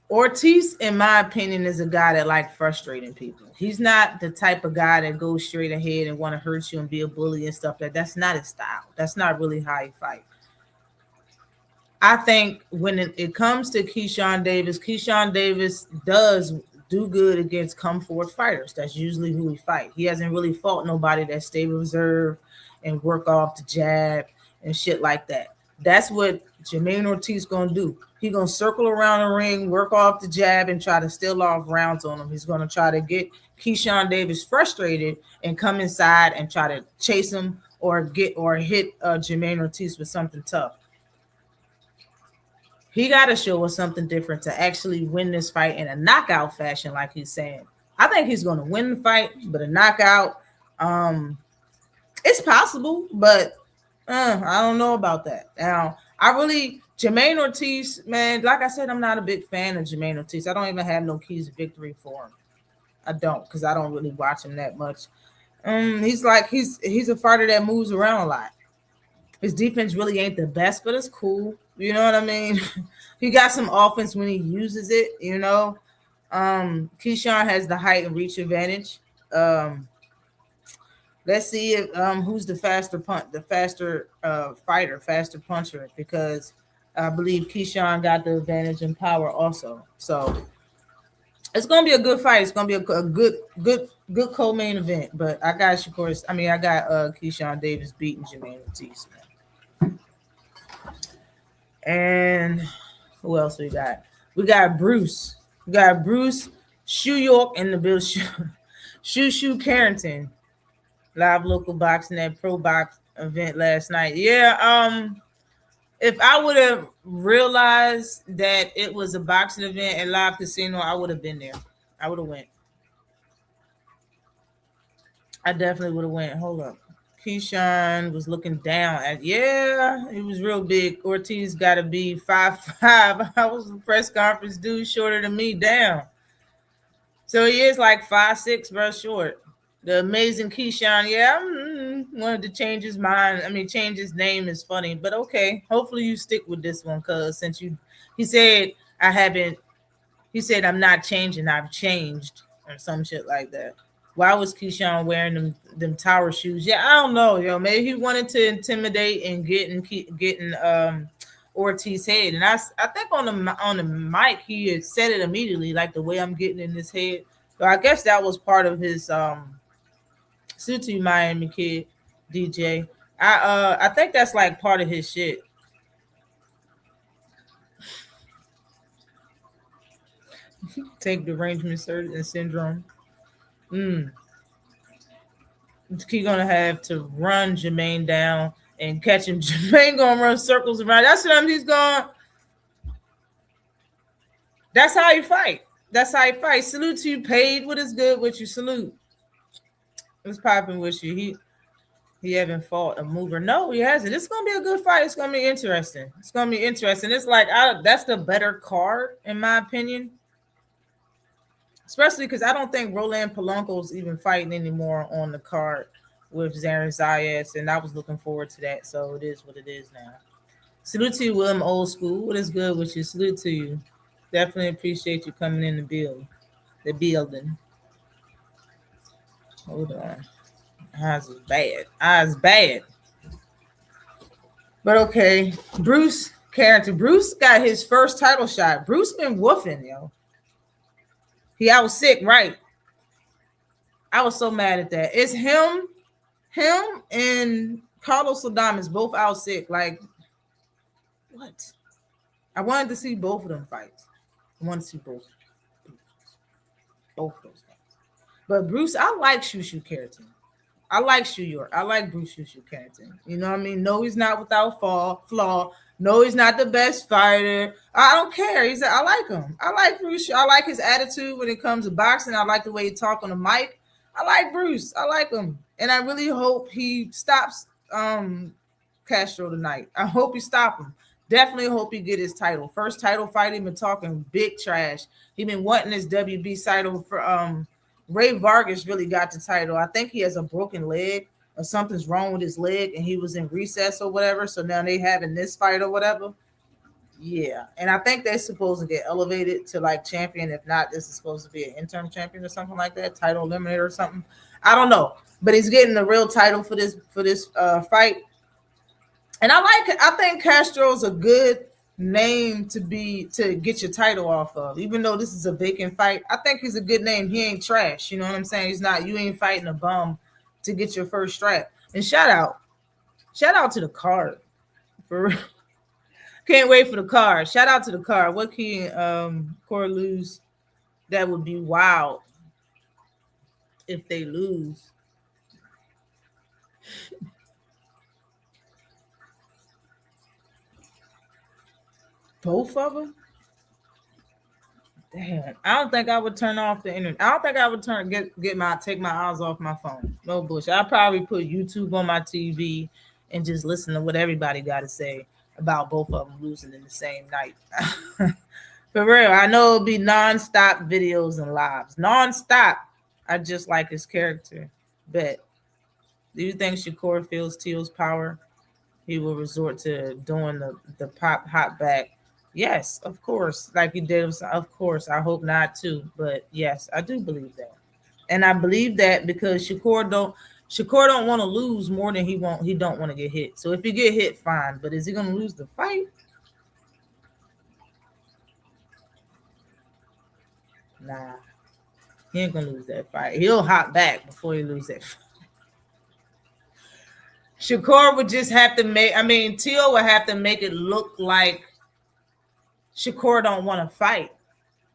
Ortiz, in my opinion, is a guy that like frustrating people. He's not the type of guy that goes straight ahead and want to hurt you and be a bully and stuff. That's not his style. That's not really how he fight. I think when it comes to Keyshawn Davis does do good against come forward fighters. That's usually who he fight. He hasn't really fought nobody that stay reserved and work off the jab and shit like that. That's what Jermaine Ortiz gonna do. He gonna circle around the ring, work off the jab, and try to steal off rounds on him. He's gonna try to get Keyshawn Davis frustrated and come inside and try to chase him or hit Jermaine Ortiz with something tough. He got to show us something different to actually win this fight in a knockout fashion, like he's saying. I think he's going to win the fight, but a knockout, it's possible, but I don't know about that. Now, Jermaine Ortiz, man, like I said, I'm not a big fan of Jermaine Ortiz. I don't even have no keys to victory for him. I don't, because I don't really watch him that much. He's a fighter that moves around a lot. His defense really ain't the best, but it's cool. You know what I mean? He got some offense when he uses it, you know. Keyshawn has the height and reach advantage. Let's see if who's the faster fighter, faster puncher, because I believe Keyshawn got the advantage in power also. So it's gonna be a good fight. It's gonna be a good co-main event. But I got Shakur. I got Keyshawn Davis beating Jermaine Ortiz. And who else we got? We got Bruce. We got Bruce Shoe York in the bill. Shoe Carrington. Live local boxing at Pro Box event last night. Yeah, if I would have realized that it was a boxing event at Live Casino, I would have been there. I would have went. I definitely would have went. Hold up. Keyshawn was looking down at, yeah, he was real big. Ortiz got to be 5'5". I was in press conference, dude shorter than me, down. So he is like 5'6", bro, short. The amazing Keyshawn, yeah, wanted to change his mind. Change his name is funny, but okay. Hopefully you stick with this one, cuz he said I'm not changing, I've changed, or some shit like that. Why was Keyshawn wearing them tower shoes? Yeah, I don't know, yo. Maybe he wanted to intimidate and getting Ortiz head. And I think on the mic he had said it immediately, like the way I'm getting in his head. So I guess that was part of his salute to you, Miami kid, DJ. I think that's like part of his shit. Take derangement syndrome. He's gonna have to run Jermaine down and catch him. Jermaine gonna run circles around. That's what he's going. That's how you fight. That's how you fight. Salute to you, Paid. What is good with you? Salute. What's popping with you? He haven't fought a mover. No, he hasn't. It's gonna be a good fight. It's gonna be interesting. It's like that's the better card in my opinion. Especially because I don't think Roland Polanco's even fighting anymore on the card with Zarin Zayas, and I was looking forward to that. So it is what it is now. Salute to you, William Old School. What is good with you? Salute to you. Definitely appreciate you coming in the building. Hold on. Eyes is bad. But okay. Bruce Carrington. Bruce got his first title shot. Bruce been woofing, yo. I was sick, right? I was so mad at that. It's him and Carlos Adames both out sick. Like, what? I wanted to see both of them fights. I want to see both of those fights. But Bruce, I like Shoe Carrington. I like Shoe York. I like Bruce Shushu Canton. You know what I mean? No, he's not without flaw. No, he's not the best fighter. I don't care. I like him. I like Bruce. I like his attitude when it comes to boxing. I like the way he talk on the mic. I like Bruce. I like him. And I really hope he stops Castro tonight. I hope he stop him. Definitely hope he get his title. First title fight, he been talking big trash. He been wanting his WB title for Ray Vargas really got the title. I think he has a broken leg or something's wrong with his leg and he was in recess or whatever. So now they having this fight or whatever. Yeah. And I think they're supposed to get elevated to like champion. If not, this is supposed to be an interim champion or something like that, title eliminator or something. I don't know. But he's getting the real title for this fight. And I think Castro's a good name to get your title off of, even though this is a vacant fight. I think he's a good name. He ain't trash. You know what I'm saying? You ain't fighting a bum to get your first strap. And shout out to the card. For real. Can't wait for the card. Shout out to the card. What can Core lose? That would be wild if they lose. Both of them? Damn. I don't think I would turn off the internet. I don't think I would take my eyes off my phone. No bullshit. I'd probably put YouTube on my TV and just listen to what everybody got to say about both of them losing in the same night. For real. I know it'll be non-stop videos and lives. Non-stop. I just like his character. But do you think Shakur feels Teal's power? He will resort to doing the pop hop back. Yes, of course. Like he did. Of course. I hope not too. But yes, I do believe that. And I believe that because Shakur don't want to lose more than he don't want to get hit. So if he get hit, fine. But is he gonna lose the fight? Nah. He ain't gonna lose that fight. He'll hop back before he loses that fight. Shakur would just have to Teal would have to make it look like Shakur don't want to fight.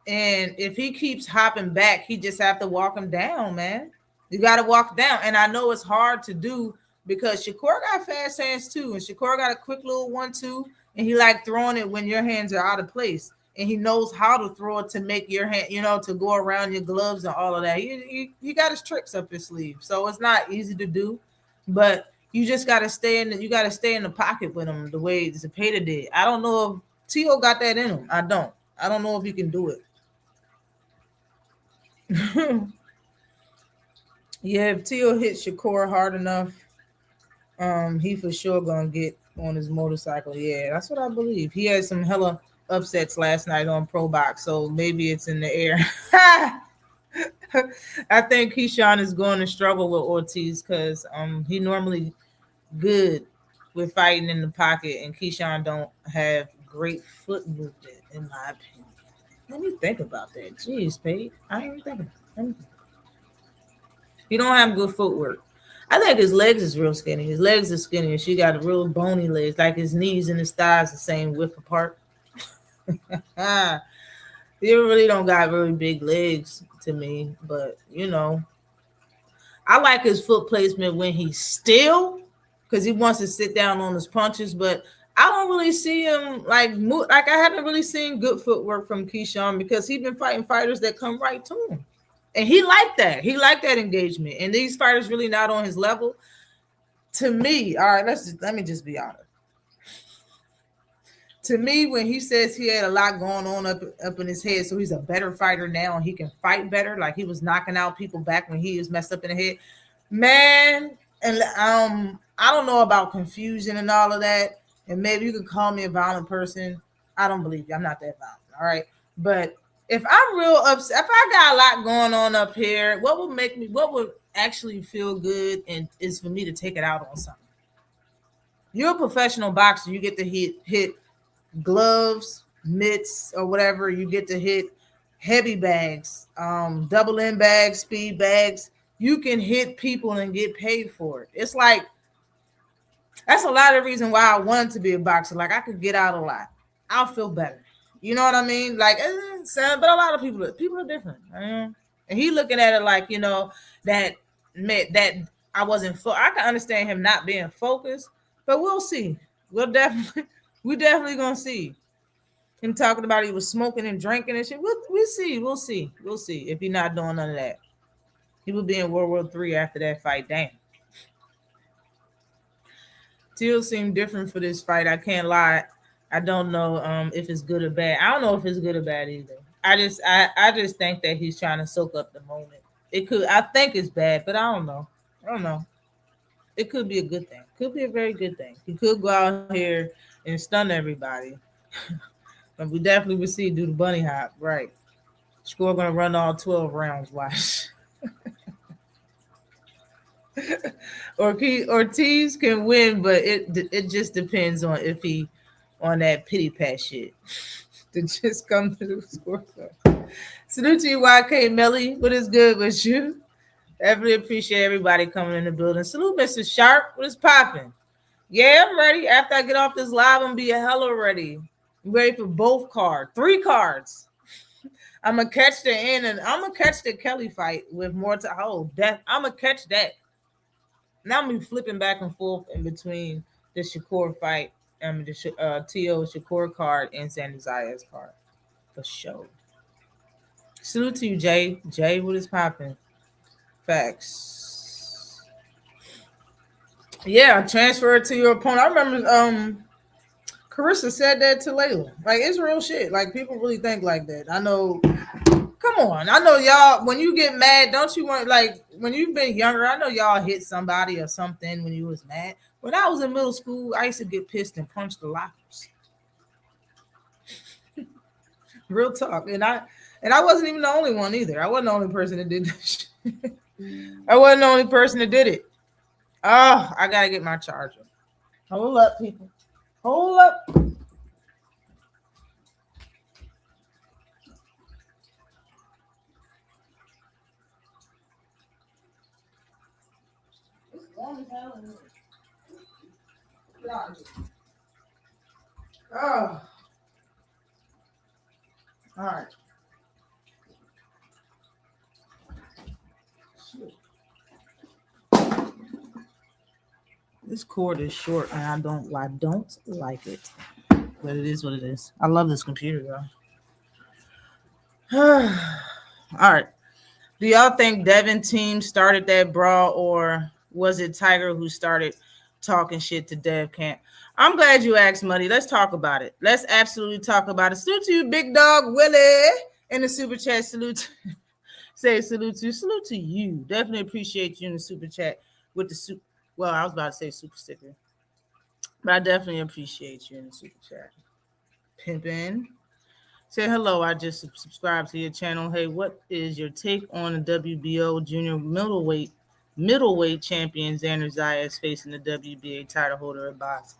And if he keeps hopping back, he just have to walk him down, man. You got to walk down. And I know it's hard to do because Shakur got fast hands too. And Shakur got a quick little 1-2. And he like throwing it when your hands are out of place. And he knows how to throw it to make your hand, to go around your gloves and all of that. He got his tricks up his sleeve. So it's not easy to do. But you just got to stay in the pocket with him the way Zepeda did. I don't know if Tio got that in him. I don't know if he can do it. Yeah, if Tio hits Shakur hard enough, he for sure gonna get on his motorcycle. Yeah, that's what I believe. He had some hella upsets last night on Pro Box, so maybe it's in the air. I think Keyshawn is going to struggle with Ortiz because he normally good with fighting in the pocket, and Keyshawn don't have great foot movement, in my opinion. Let me think about that. Jeez, Paige. I ain't even thinking about it. He don't have good footwork. I think his legs is real skinny. His legs are skinny, and she got real bony legs, like his knees and his thighs the same width apart. He really don't got really big legs to me, but I like his foot placement when he's still, because he wants to sit down on his punches, but I don't really see him like I haven't really seen good footwork from Keyshawn because he's been fighting fighters that come right to him. And he liked that. He liked that engagement. And these fighters really not on his level. To me, all right, let me just be honest. To me, when he says he had a lot going on up in his head, so he's a better fighter now and he can fight better, like he was knocking out people back when he was messed up in the head. Man, and I don't know about confusion and all of that. And maybe you can call me a violent person. I don't believe you. I'm not that violent. All right. But if I'm real upset, if I got a lot going on up here, what would actually feel good and is for me to take it out on something. You're a professional boxer. You get to hit gloves, mitts, or whatever. You get to hit heavy bags, double end bags, speed bags. You can hit people and get paid for it. It's like, that's a lot of reason why I wanted to be a boxer. Like I could get out a lot. I'll feel better. You know what I mean? Like, but a lot of people are different. And he looking at it like, that I wasn't. I can understand him not being focused, but we'll see. We'll definitely, we definitely gonna see him talking about he was smoking and drinking and shit. We'll see. We'll see. We'll see if he's not doing none of that. He will be in World War III after that fight. Damn. Teal seemed different for this fight. I can't lie. I don't know if it's good or bad. I don't know if it's good or bad either. I just think that he's trying to soak up the moment. It could. I think it's bad, but I don't know. I don't know. It could be a good thing. Could be a very good thing. He could go out here and stun everybody. But we definitely would see do the bunny hop. Right. Shakur gonna run all 12 rounds. Watch. Ortiz can win, but it just depends on if he on that pity pat shit to just come to the scorecard. Salute to you, YK Melly. What is good with you? Definitely appreciate everybody coming in the building. Salute, Mr. Sharp. What is popping? Yeah, I'm ready. After I get off this live, I'm gonna be a hella ready. I'm ready for both cards, 3 cards. I'm gonna catch the end, and I'm gonna catch the Kelly fight with more to hold. I'm gonna catch that. Now I'm flipping back and forth in between the Shakur fight and the T.O. Shakur card and Sandy Zayas card for sure. Salute to you, Jay. Jay, what is popping? Facts. Yeah, transfer it to your opponent. I remember Carissa said that to Layla. Like, it's real shit. Like, people really think like that. I know. Come on. I know y'all, when you get mad, don't you want, like, when you've been younger, I know y'all hit somebody or something when you was mad. When I was in middle school, I used to get pissed and punch the lockers. Real talk. And I wasn't even the only one either. I wasn't the only person that did this shit. I wasn't the only person that did it. Oh, I gotta get my charger. Hold up, people. Hold up. Oh. All right. This cord is short and I don't like it. But it is what it is. I love this computer, though. All right. Do y'all think Devin team started that brawl, or was it Tiger who started talking shit to Dev Camp? I'm glad you asked, Muddy. Let's talk about it. Let's absolutely talk about it. Salute to you, Big Dog Willie, in the super chat. Salute. Say salute to you. Definitely appreciate you in the super chat with the super. Well, I was about to say super sticker, but I definitely appreciate you in the super chat. Pimpin'. Say hello. I just subscribed to your channel. Hey, what is your take on the WBO junior middleweight champion Xander Zayas facing the WBA title holder at Box?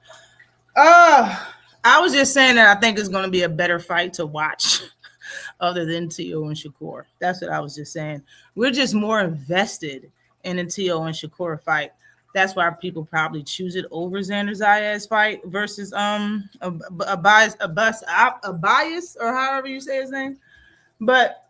I was just saying that I think it's going to be a better fight to watch other than T.O. and Shakur. That's what I was just saying. We're just more invested in the T.O. and Shakur fight. That's why people probably choose it over Xander Zayas fight versus a bias or however you say his name. But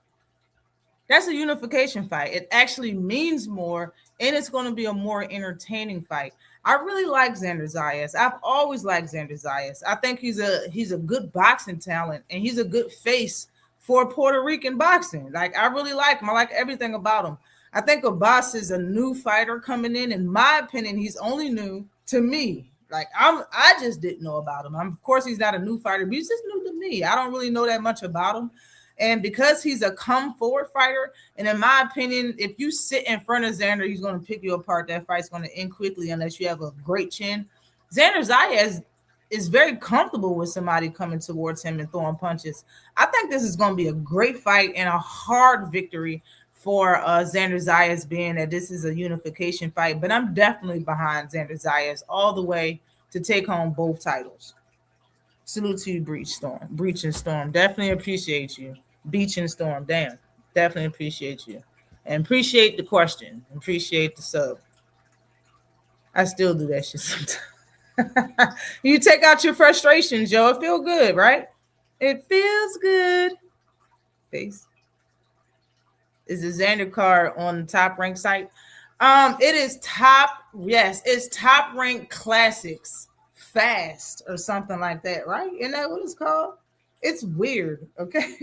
that's a unification fight. It actually means more, and it's going to be a more entertaining fight. I really like Xander Zayas. I've always liked Xander Zayas. I think he's a good boxing talent, and he's a good face for Puerto Rican boxing. Like, I really like him. I like everything about him. I think Abbas is a new fighter coming in. In my opinion, he's only new to me. Like, I just didn't know about him. Of course, he's not a new fighter, but he's just new to me. I don't really know that much about him. And because he's a come forward fighter, and in my opinion, if you sit in front of Xander, he's going to pick you apart. That fight's going to end quickly unless you have a great chin. Xander Zayas is very comfortable with somebody coming towards him and throwing punches. I think this is going to be a great fight and a hard victory for Xander Zayas, being that this is a unification fight. But I'm definitely behind Xander Zayas all the way to take home both titles. Salute to you, Breach and Storm. Definitely appreciate you. Beach and Storm, damn. Definitely appreciate you. And appreciate the question. Appreciate the sub. I still do that shit sometimes. You take out your frustrations, Joe. It feels good, right? It feels good. Face. Is the Xander card on the Top Rank site? It is top. Yes, it's Top Rank Classics Fast or something like that, right? Isn't that what it's called? It's weird. Okay,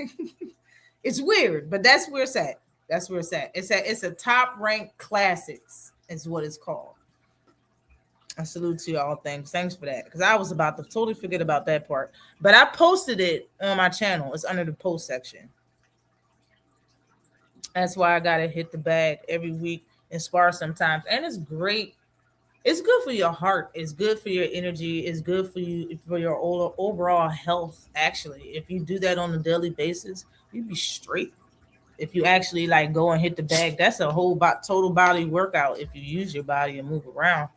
it's weird, but that's where it's at. That's where it's at. It's a Top Rank Classics is what it's called. I salute to y'all. Thanks for that. Because I was about to totally forget about that part. But I posted it on my channel. It's under the post section. That's why I gotta hit the bag every week and spar sometimes. And it's great. It's good for your heart. It's good for your energy. It's good for you for your overall health. Actually, if you do that on a daily basis, you be straight. If you actually like go and hit the bag, that's a whole total body workout. If you use your body and move around.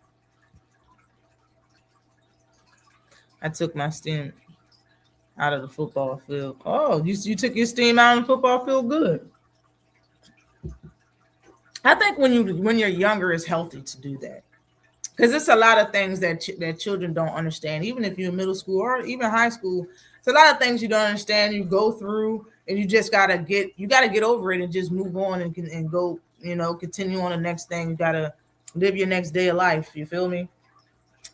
I took my steam out of the football field. Oh, you took your steam out of the football field? Good. I think when you're younger, it's healthy to do that because it's a lot of things that children don't understand. Even if you're in middle school or even high school, it's a lot of things you don't understand. You go through, and you just gotta get over it and just move on and go. Continue on the next thing. You gotta live your next day of life. You feel me?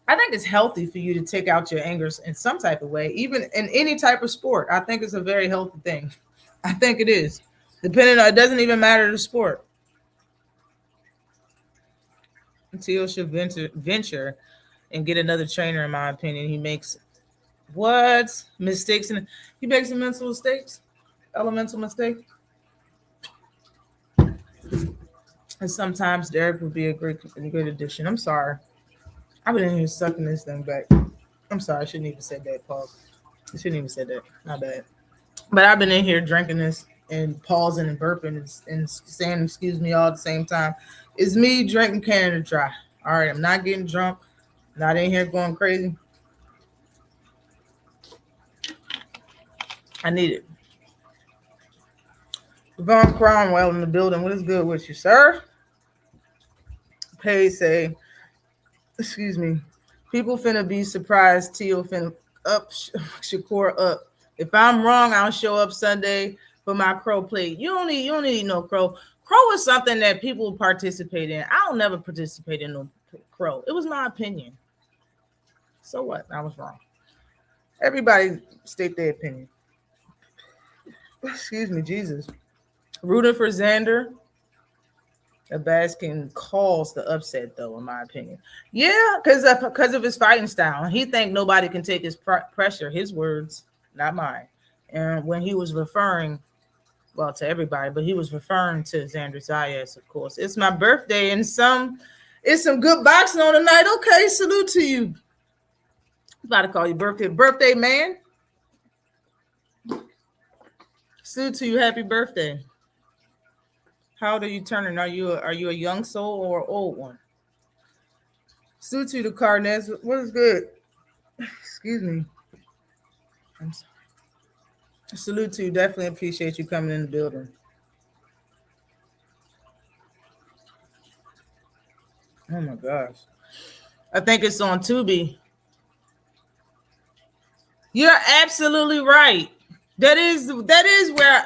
I think it's healthy for you to take out your angers in some type of way, even in any type of sport. I think it's a very healthy thing. I think it is. Depending on, it doesn't even matter the sport. Teal should venture and get another trainer, in my opinion. He makes mistakes, and he makes some mental mistakes, elemental mistakes. And sometimes Derek would be a great addition. I'm sorry. I've been in here sucking this thing back. I'm sorry. I shouldn't even said that, Paul. I shouldn't even said that. Not bad. But I've been in here drinking this and pausing and burping and saying excuse me all at the same time. It's me drinking Canada Dry. All right, I'm not getting drunk. Not in here going crazy. I need it. Yvonne Cromwell in the building. What is good with you, sir? Pay say, excuse me. People finna be surprised. Teal finna up Shakur up. If I'm wrong, I'll show up Sunday for my crow plate. You don't need no crow. Crow is something that people participate in. I'll never participate in no crow. It was my opinion. So what? I was wrong. Everybody state their opinion. Excuse me, Jesus. Rooting for Xander. Baskin calls the upset, though, in my opinion. Yeah, because of his fighting style. He think nobody can take his pressure. His words, not mine. And when he was referring, well, to everybody, but he was referring to Xander Zayas, of course. It's my birthday, and it's some good boxing on tonight. Okay, salute to you. I'm about to call you birthday man. Salute to you. Happy birthday. How old are you turning? Are you a young soul or an old one? Salute to the Cardinals. What is good? Excuse me. I'm sorry. Salute to you. Definitely appreciate you coming in the building. Oh my gosh. I think it's on Tubi. You're absolutely right. That is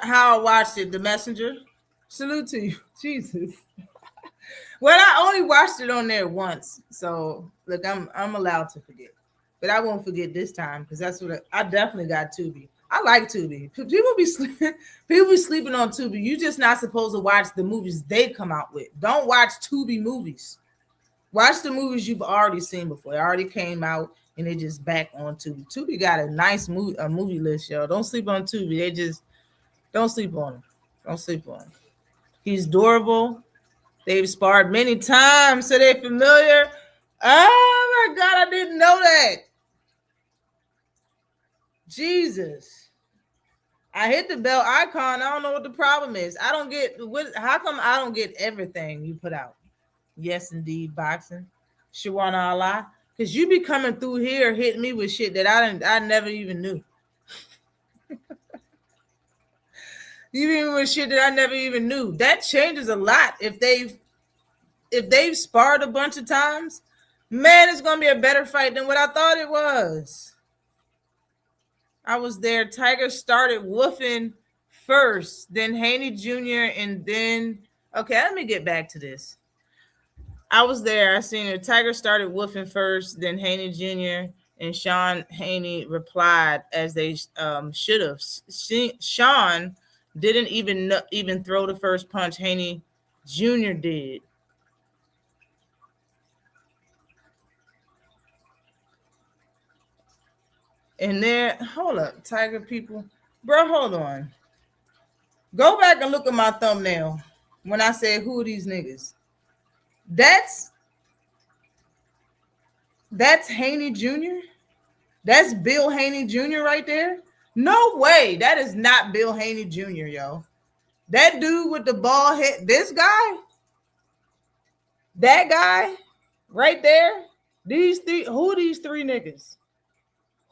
how I watched it. The Messenger. Salute to you. Jesus. Well, I only watched it on there once. So look, I'm allowed to forget. But I won't forget this time because that's what I definitely got Tubi. I like Tubi. People be sleeping on Tubi. You're just not supposed to watch the movies they come out with. Don't watch Tubi movies. Watch the movies you've already seen before. It already came out and they just back on Tubi. Tubi got a nice movie list, y'all. Don't sleep on Tubi. They just don't sleep on him. Don't sleep on him. He's durable. They've sparred many times, so they're familiar. Oh my God, I didn't know that. Jesus. I hit the bell icon. I don't know what the problem is. I don't get how come I don't get everything you put out? Yes, indeed, boxing. Shawana Allah. Because you be coming through here hitting me with shit that I never even knew. You even with shit that I never even knew. That changes a lot. If they've sparred a bunch of times, man, it's gonna be a better fight than what I thought it was. I was there. Tiger started woofing first, then Haney Jr., and then okay, let me get back to this. I was there. I seen it. Tiger started woofing first, then Haney Jr. and Sean Haney replied as they should have. Sean didn't even throw the first punch. Haney Jr. did. And there, hold up, Tiger people, bro, hold on. Go back and look at my thumbnail when I said who are these niggas. That's Haney Jr. That's Bill Haney Jr. right there. No way, that is not Bill Haney Jr. Yo, that dude with the bald head. This guy, that guy, right there. These three. Who are these three niggas?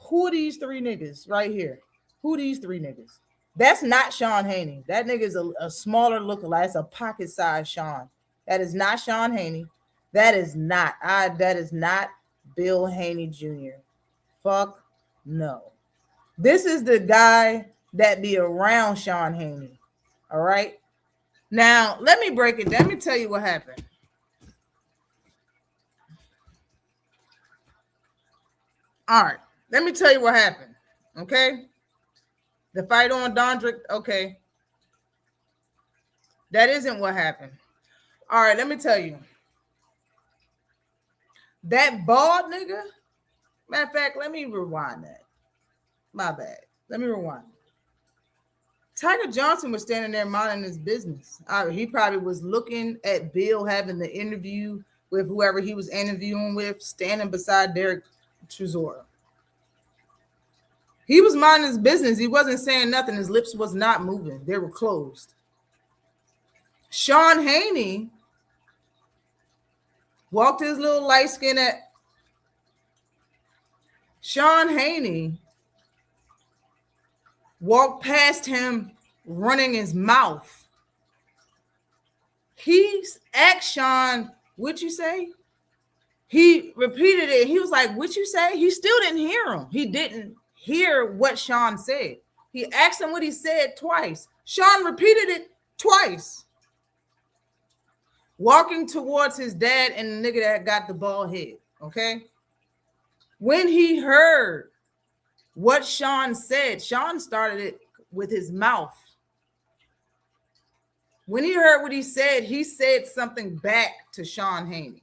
Who are these three niggas right here? Who are these three niggas? That's not Sean Haney. That nigga is a smaller lookalike. It's a pocket-sized Sean. That is not Sean Haney. That is not. That is not Bill Haney Jr. Fuck no. This is the guy that be around Sean Haney. All right. Now, let me break it down. Let me tell you what happened. All right. Let me tell you what happened. Okay. The fight on Dondrick. Okay. That isn't what happened. All right. Let me tell you. That bald nigga. Matter of fact, let me rewind that. My bad. Let me rewind. Tiger Johnson was standing there minding his business. He probably was looking at Bill having the interview with whoever he was interviewing with, standing beside Derek Chisora. He was minding his business. He wasn't saying nothing. His lips was not moving. They were closed. Sean Haney walked his little light skin at Sean Haney walked past him running his mouth. He asked Sean, "What'd you say?" He repeated it. He was like, "What'd you say?" He still didn't hear him. He didn't hear what Sean said. He asked him what he said twice. Sean repeated it twice. Walking towards his dad and the nigga that got the bald head. Okay. When he heard what Sean said, Sean started it with his mouth. When he heard what he said something back to Sean Haney.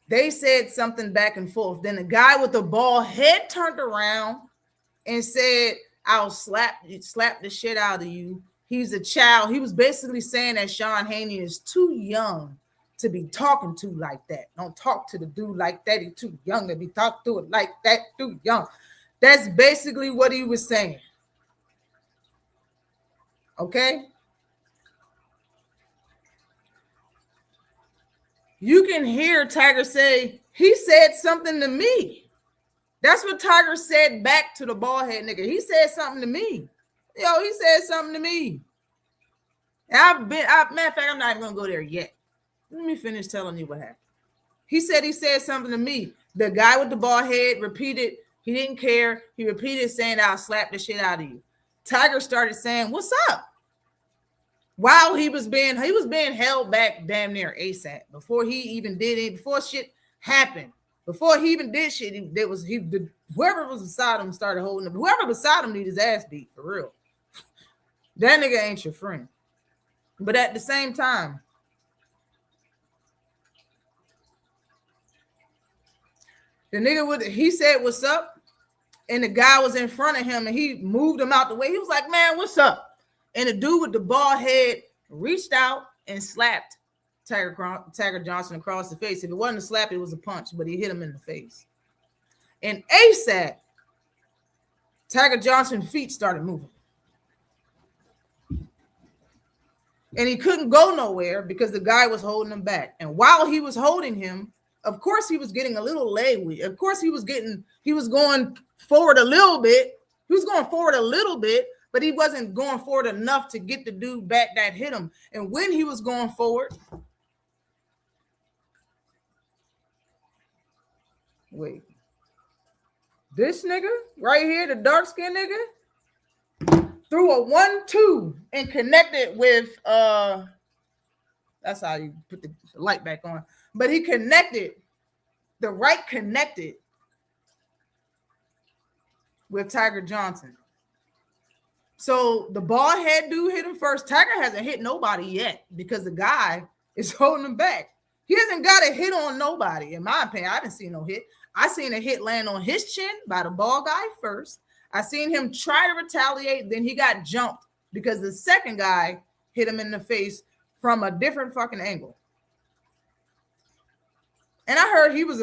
They said something back and forth. Then the guy with the bald head turned around and said, "I'll slap the shit out of you." He's a child. He was basically saying that Sean Haney is too young to be talking to like that. Don't talk to the dude like that. He's too young to be talked to it like that. Too young. That's basically what he was saying. Okay? You can hear Tiger say, "He said something to me." That's what Tiger said back to the bald head nigga. He said something to me. Yo, he said something to me. Matter of fact, I'm not even gonna go there yet. Let me finish telling you what happened. He said something to me. The guy with the bald head repeated, he didn't care. He repeated saying, "I'll slap the shit out of you." Tiger started saying, "What's up?" While he was being held back damn near ASAP before he even did it, before shit happened, before he even did shit. Whoever was beside him started holding him. Whoever beside him need his ass beat for real. That nigga ain't your friend. But at the same time, the nigga he said, "What's up?" And the guy was in front of him and he moved him out the way. He was like, "Man, what's up?" And the dude with the bald head reached out and slapped Tiger Johnson across the face. If it wasn't a slap, it was a punch, but he hit him in the face. And ASAP, Tiger Johnson's feet started moving. And he couldn't go nowhere because the guy was holding him back. And while he was holding him, of course, he was getting a little leg. Of course, he was going forward a little bit. He was going forward a little bit, but he wasn't going forward enough to get the dude back that hit him. And when he was going forward, wait, this nigga right here, the dark skinned nigga, threw a 1-2 and connected with That's how you put the light back on. But he connected, the right connected with Tiger Johnson. So the bald head dude hit him first. Tiger hasn't hit nobody yet because the guy is holding him back. He hasn't got a hit on nobody, in my opinion. I didn't see no hit. I seen a hit land on his chin by the bald guy first. I seen him try to retaliate. Then he got jumped because the second guy hit him in the face from a different fucking angle. And I heard he was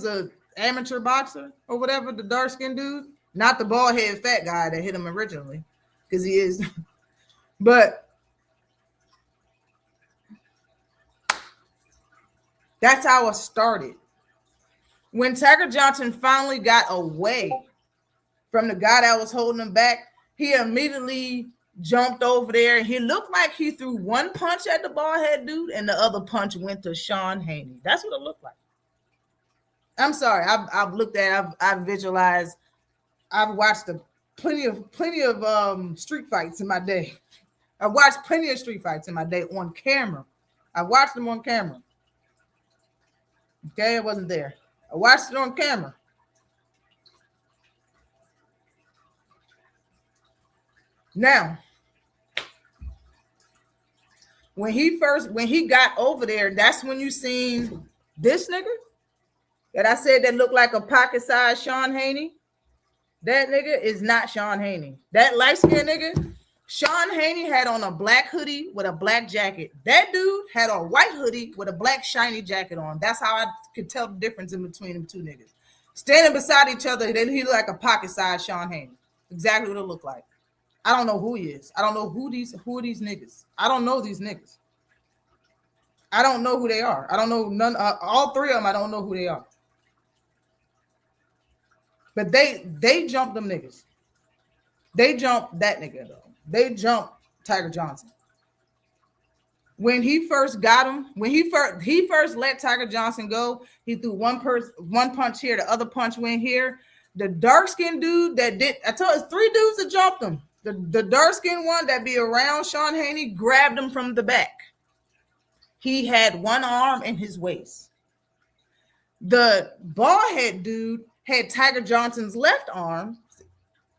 a amateur boxer or whatever, the dark skinned dude, not the bald head fat guy that hit him originally, because he is. But that's how it started. When Tiger Johnson finally got away from the guy that was holding him back, he immediately jumped over there, and he looked like he threw one punch at the bald head dude, and the other punch went to Sean Haney. That's what it looked like. I'm sorry. I've looked at. I've visualized. I've watched plenty of street fights in my day. I've watched plenty of street fights in my day on camera. I watched them on camera. Okay, it wasn't there. I watched it on camera. Now, when he got over there, that's when you seen this nigga that I said that looked like a pocket-sized Sean Haney. That nigga is not Sean Haney. That light-skinned nigga, Sean Haney had on a black hoodie with a black jacket. That dude had a white hoodie with a black shiny jacket on. That's how I could tell the difference in between them two niggas. Standing beside each other, then he looked like a pocket-sized Sean Haney. Exactly what it looked like. I don't know who he is. I don't know who are these niggas. I don't know these niggas. I don't know who they are. I don't know none. All three of them, I don't know who they are. But they jumped them niggas. They jumped that nigga though. They jumped Tiger Johnson. When he first got him, when he first let Tiger Johnson go, he threw one punch here, the other punch went here. The dark-skinned dude that did, I told you, 3 dudes that jumped him. The dark-skinned one that be around Sean Haney grabbed him from the back. He had one arm in his waist. The bald head dude had Tiger Johnson's left arm.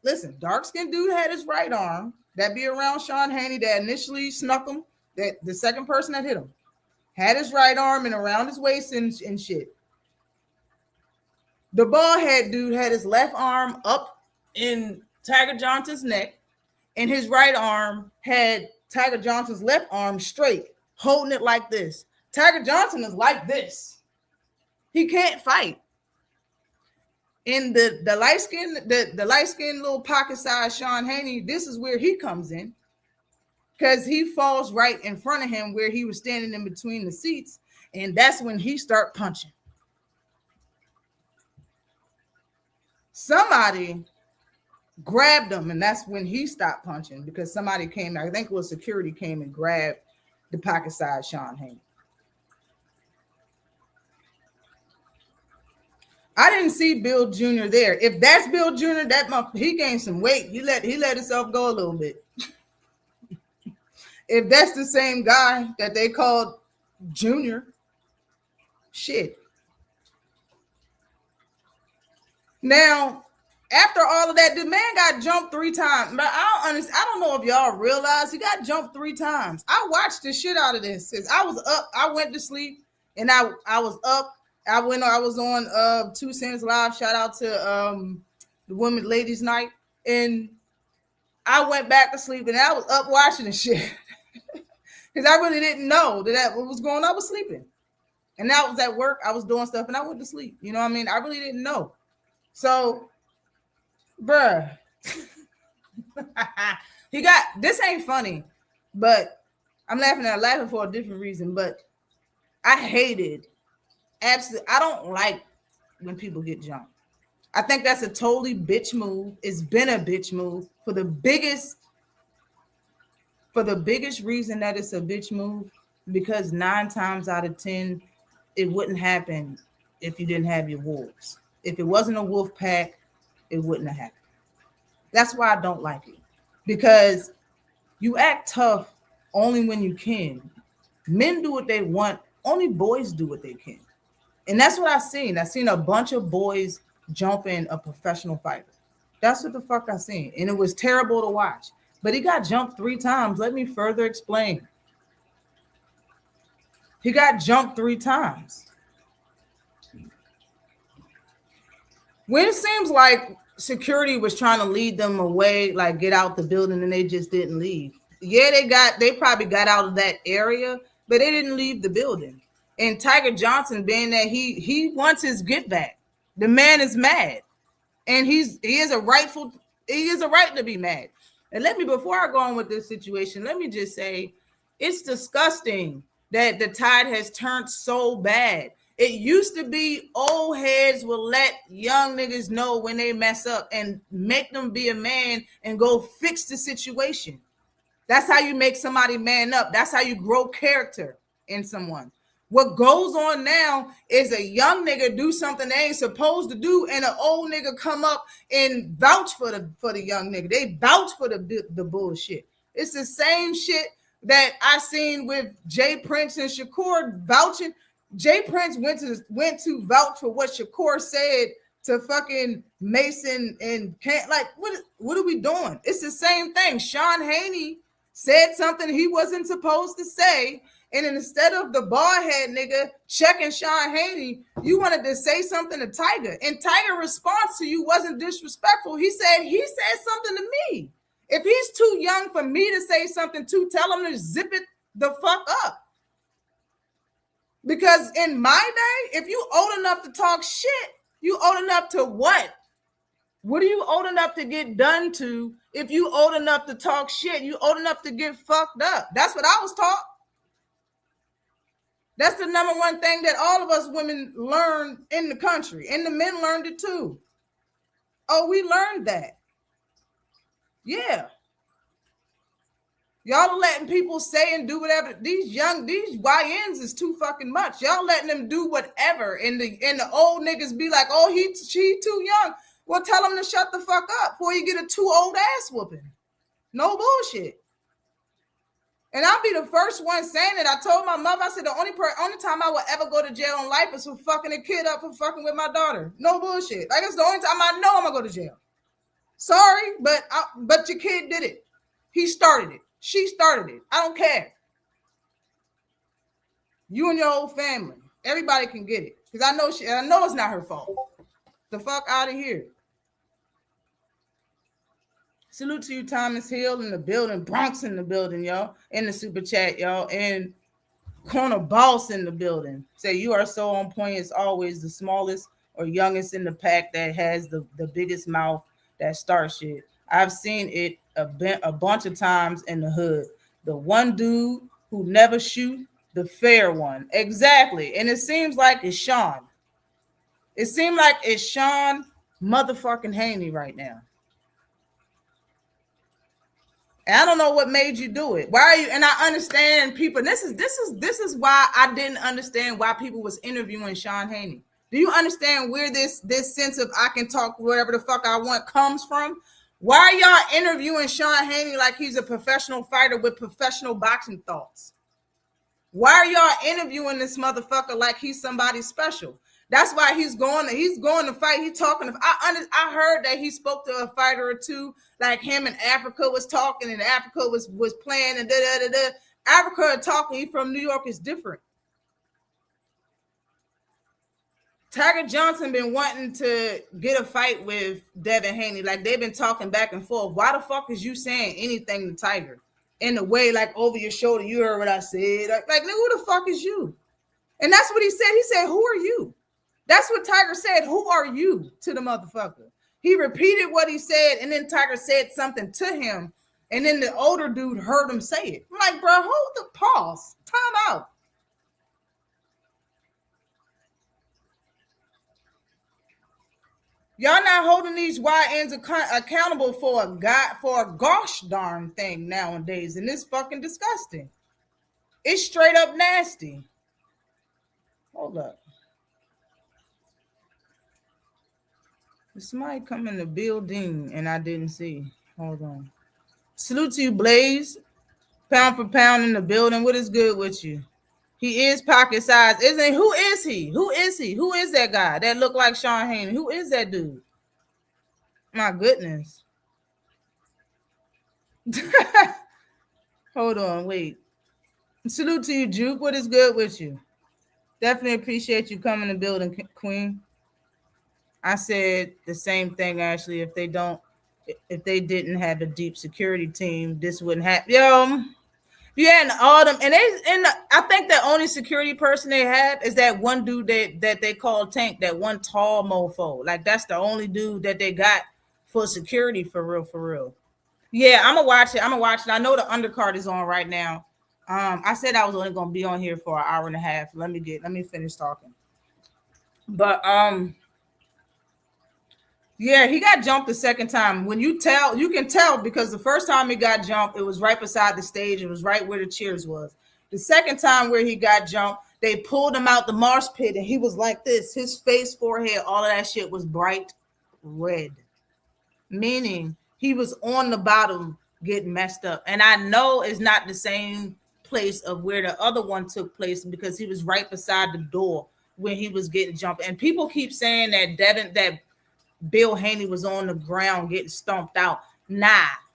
Listen, dark-skinned dude had his right arm. That be around Sean Haney that initially snuck him. That the second person that hit him had his right arm and around his waist and shit. The bald head dude had his left arm up in Tiger Johnson's neck, and his right arm had Tiger Johnson's left arm straight, holding it like this. Tiger Johnson is like this. He can't fight. In the light-skinned little pocket-sized Sean Haney, this is where he comes in. Because he falls right in front of him where he was standing in between the seats. And that's when he start punching. Somebody grabbed him, and that's when he stopped punching because somebody came, I think it was security, came and grabbed the pocket-sized Sean Haney. I didn't see Bill Jr. there. If that's Bill Jr., he gained some weight. He let himself go a little bit. If that's the same guy that they called Junior, shit. Now, after all of that, the man got jumped 3 times. But I don't know if y'all realize he got jumped 3 times. I watched the shit out of this. Since I was up, I went to sleep, and I was up. I was on 2 Cents Live. Shout out to the Women's Ladies Night. And I went back to sleep, and I was up watching the shit. Because I really didn't know what was going on. I was sleeping. And I was at work. I was doing stuff, and I went to sleep. You know what I mean? I really didn't know. So, bruh. This ain't funny, but I'm laughing for a different reason. But I hated, absolutely, I don't like when people get jumped. I think that's a totally bitch move. It's been a bitch move for the biggest reason that it's a bitch move, because 9 times out of 10, it wouldn't happen if you didn't have your wolves. If it wasn't a wolf pack, it wouldn't have happened. That's why I don't like it, because you act tough only when you can. Men do what they want. Only boys do what they can. And that's what I seen. I seen a bunch of boys jumping a professional fighter. That's what the fuck I seen. And it was terrible to watch. But he got jumped 3 times. Let me further explain. He got jumped 3 times. When it seems like security was trying to lead them away, like get out the building, and they just didn't leave. Yeah, they probably got out of that area, but they didn't leave the building. And Tiger Johnson, being that he wants his get back, the man is mad, and he is a right to be mad. And before I go on with this situation, let me just say, it's disgusting that the tide has turned so bad. It used to be old heads will let young niggas know when they mess up and make them be a man and go fix the situation. That's how you make somebody man up. That's how you grow character in someone. What goes on now is a young nigga do something they ain't supposed to do, and an old nigga come up and vouch for the young nigga. They vouch for the bullshit. It's the same shit that I seen with Jay Prince and Shakur vouching. Jay Prince went to vouch for what Shakur said to fucking Mason and can't, like, what are we doing? It's the same thing. Sean Haney said something he wasn't supposed to say, and instead of the bald head nigga checking Sean Haney, you wanted to say something to Tiger, and Tiger's response to you wasn't disrespectful. He said something to me. If he's too young for me to say something to, tell him to zip it the fuck up. Because in my day, if you old enough to talk shit, you old enough to what? What are you old enough to get done to? If you old enough to talk shit, you old enough to get fucked up. That's what I was taught. That's the number one thing that all of us women learned in the country, and the men learned it too. Oh, we learned that. Yeah. Y'all are letting people say and do whatever. These YNs is too fucking much. Y'all letting them do whatever, and the old niggas be like, oh, she too young. Well, tell them to shut the fuck up before you get a too old ass whooping. No bullshit. And I'll be the first one saying it. I told my mother, I said the only time I will ever go to jail in life is for fucking a kid up for fucking with my daughter. No bullshit. Like, it's the only time I know I'm gonna go to jail. Sorry, but your kid did it. He started it. She started it. I don't care. You and your whole family. Everybody can get it. Because I know it's not her fault. The fuck out of here. Salute to you, Thomas Hill in the building. Bronx in the building, y'all. In the super chat, y'all. And Korner Boss in the building. Say, you are so on point as always. The smallest or youngest in the pack that has the biggest mouth that starts shit. I've seen it a bunch of times in the hood. The one dude who never shoot, the fair one. Exactly. And it seems like it's Sean. It seems like it's Sean motherfucking Haney right now. And I don't know what made you do it. Why are you? And I understand people. This is why I didn't understand why people was interviewing Sean Haney. Do you understand where this sense of I can talk whatever the fuck I want comes from? Why are y'all interviewing Sean Haney like he's a professional fighter with professional boxing thoughts? Why are y'all interviewing this motherfucker like he's somebody special? That's why he's going to fight. He's talking. I heard that he spoke to a fighter or two, like him in Africa was talking, and Africa was playing, and Africa talking. He from New York is different. Tiger Johnson been wanting to get a fight with Devin Haney. Like, they've been talking back and forth. Why the fuck is you saying anything to Tiger? In the way, like, over your shoulder, you heard what I said. Like, who the fuck is you? And that's what he said. He said, who are you? That's what Tiger said. Who are you to the motherfucker? He repeated what he said, and then Tiger said something to him, and then the older dude heard him say it. I'm like, bro, hold the pause. Time out. Y'all not holding these YNs accountable for a gosh darn thing nowadays, and it's fucking disgusting. It's straight up nasty. Hold up. Somebody come in the building and I didn't see. Hold on. Salute to you, Blaze. Pound for pound in the building. What is good with you? He is pocket size, isn't he? Who is he? Who is he? Who is that guy that looked like Sean Haney? Who is that dude? My goodness. Hold on, wait. Salute to you, Juke. What is good with you? Definitely appreciate you coming to building, Queen. I said the same thing, Ashley. If they didn't have a deep security team, this wouldn't happen. Yo, yeah, and all them, I think the only security person they have is that one dude that they call Tank, that one tall mofo. Like that's the only dude that they got for security, for real, for real. Yeah, I'm gonna watch it. I know the undercard is on right now. I said I was only gonna be on here for an hour and a half. Let me finish talking. But yeah, he got jumped the second time. When you can tell because the first time he got jumped, it was right beside the stage. It was right where the cheers was. The second time where he got jumped, they pulled him out the marsh pit and he was like this. His face, forehead, all of that shit was bright red. Meaning he was on the bottom getting messed up. And I know it's not the same place of where the other one took place because he was right beside the door when he was getting jumped. And people keep saying that Bill Haney was on the ground getting stomped out. Nah,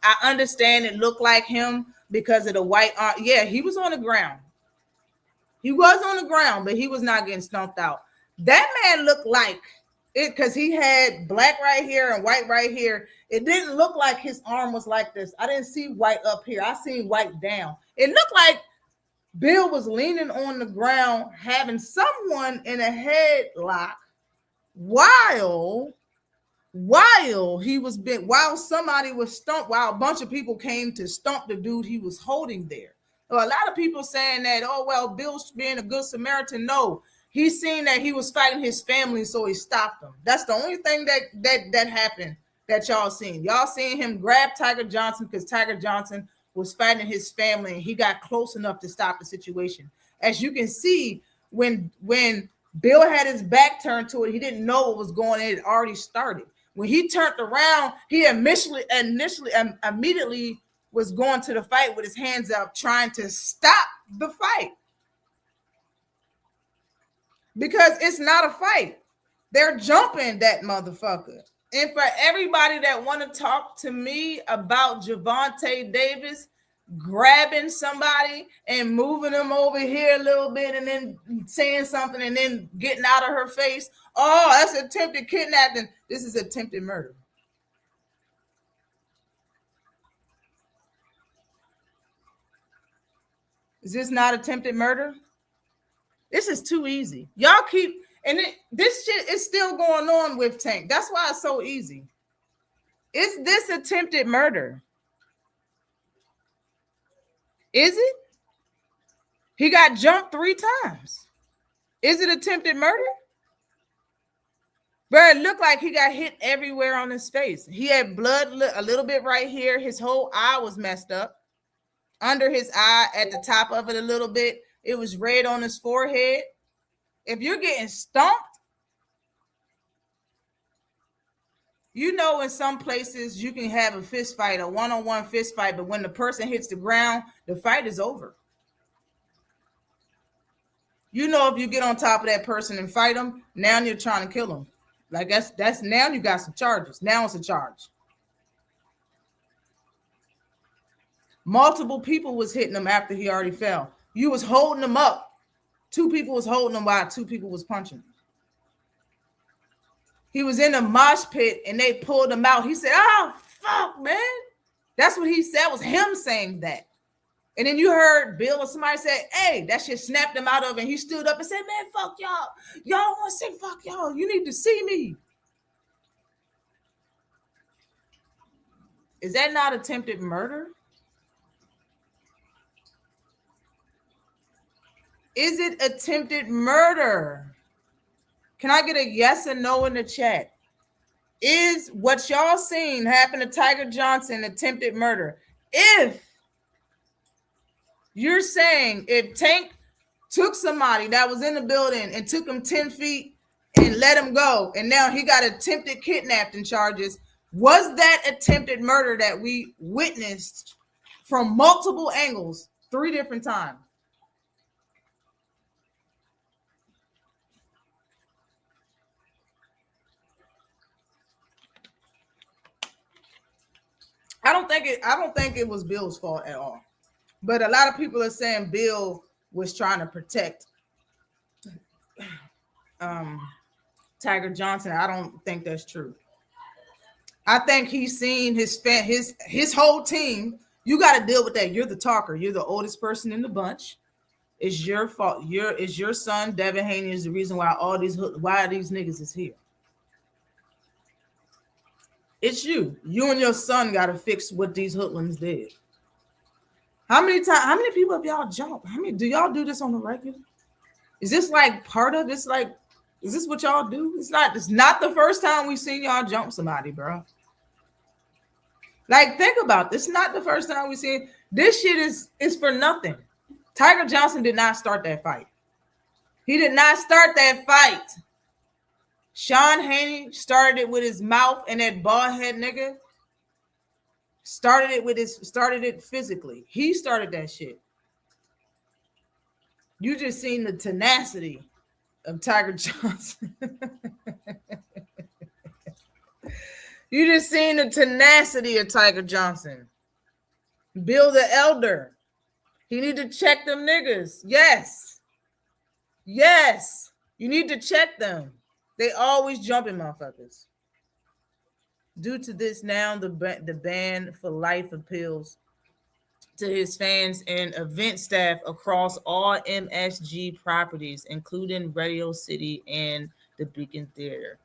I understand it looked like him because of the white arm. Yeah, he was on the ground. He was on the ground, but he was not getting stomped out. That man looked like it because he had black right here and white right here. It didn't look like his arm was like this. I didn't see white up here. I seen white down. It looked like Bill was leaning on the ground, having someone in a headlock while somebody was stumped, while a bunch of people came to stump the dude he was holding there. A lot of people saying that, oh, well, Bill's being a good Samaritan. No, he seen that he was fighting his family, so he stopped him. That's the only thing that happened that y'all seen. Y'all seen him grab Tiger Johnson because Tiger Johnson was fighting his family, and he got close enough to stop the situation. As you can see, when Bill had his back turned to it, he didn't know what was going on. It had already started. When he turned around, he immediately was going to the fight with his hands up, trying to stop the fight. Because it's not a fight. They're jumping that motherfucker. And for everybody that want to talk to me about Gervonta Davis grabbing somebody and moving them over here a little bit and then saying something and then getting out of her face, oh, that's attempted kidnapping. This is attempted murder. Is this not attempted murder? This is too easy. Y'all keep, and this shit is still going on with Tank. That's why it's so easy. Is this attempted murder? Is it? He got jumped 3 times. Is it attempted murder? But it looked like he got hit everywhere on his face. He had blood a little bit right here. His whole eye was messed up. Under his eye, at the top of it a little bit. It was red on his forehead. If you're getting stomped, you know, in some places you can have a fist fight, a one-on-one fist fight, but when the person hits the ground, the fight is over. You know, if you get on top of that person and fight them, now you're trying to kill them. Like that's now you got some charges. Now it's a charge. Multiple people was hitting him after he already fell. You was holding him up. 2 people was holding him while 2 people was punching him. He was in a mosh pit and they pulled him out. He said, oh, fuck, man. That's what he said. It was him saying that. And then you heard Bill or somebody say, hey, that shit snapped him out of it. And he stood up and said, man, fuck y'all. Y'all don't want to say fuck y'all. You need to see me. Is that not attempted murder? Is it attempted murder? Can I get a yes or no in the chat? Is what y'all seen happen to Tiger Johnson attempted murder? If you're saying if Tank took somebody that was in the building and took him 10 feet and let him go, and now he got attempted kidnapping charges, was that attempted murder that we witnessed from multiple angles 3 different times? don't think it was Bill's fault at all. But a lot of people are saying Bill was trying to protect Tiger Johnson. I don't think that's true. I think he's seen his whole team. You got to deal with that. You're the talker. You're the oldest person in the bunch. It's your fault. It's your son, Devin Haney, is the reason why these niggas is here. It's you. You and your son got to fix what these hoodlums did. How many people have y'all jumped? How many do y'all do this on the regular? Is this like part of this? Like, is this what y'all do? It's not the first time we've seen y'all jump somebody, bro. Like, think about this. It's not the first time we've seen this shit is for nothing. Tiger Johnson did not start that fight. He did not start that fight. Sean Haney started it with his mouth, and that bald head nigga started it physically. He started that shit. You just seen the tenacity of Tiger Johnson. You just seen the tenacity of Tiger Johnson. Bill the Elder. He need to check them niggas. Yes. Yes. You need to check them. They always jumping motherfuckers. Due to this now, the ban for life appeals to his fans and event staff across all MSG properties, including Radio City and the Beacon Theater.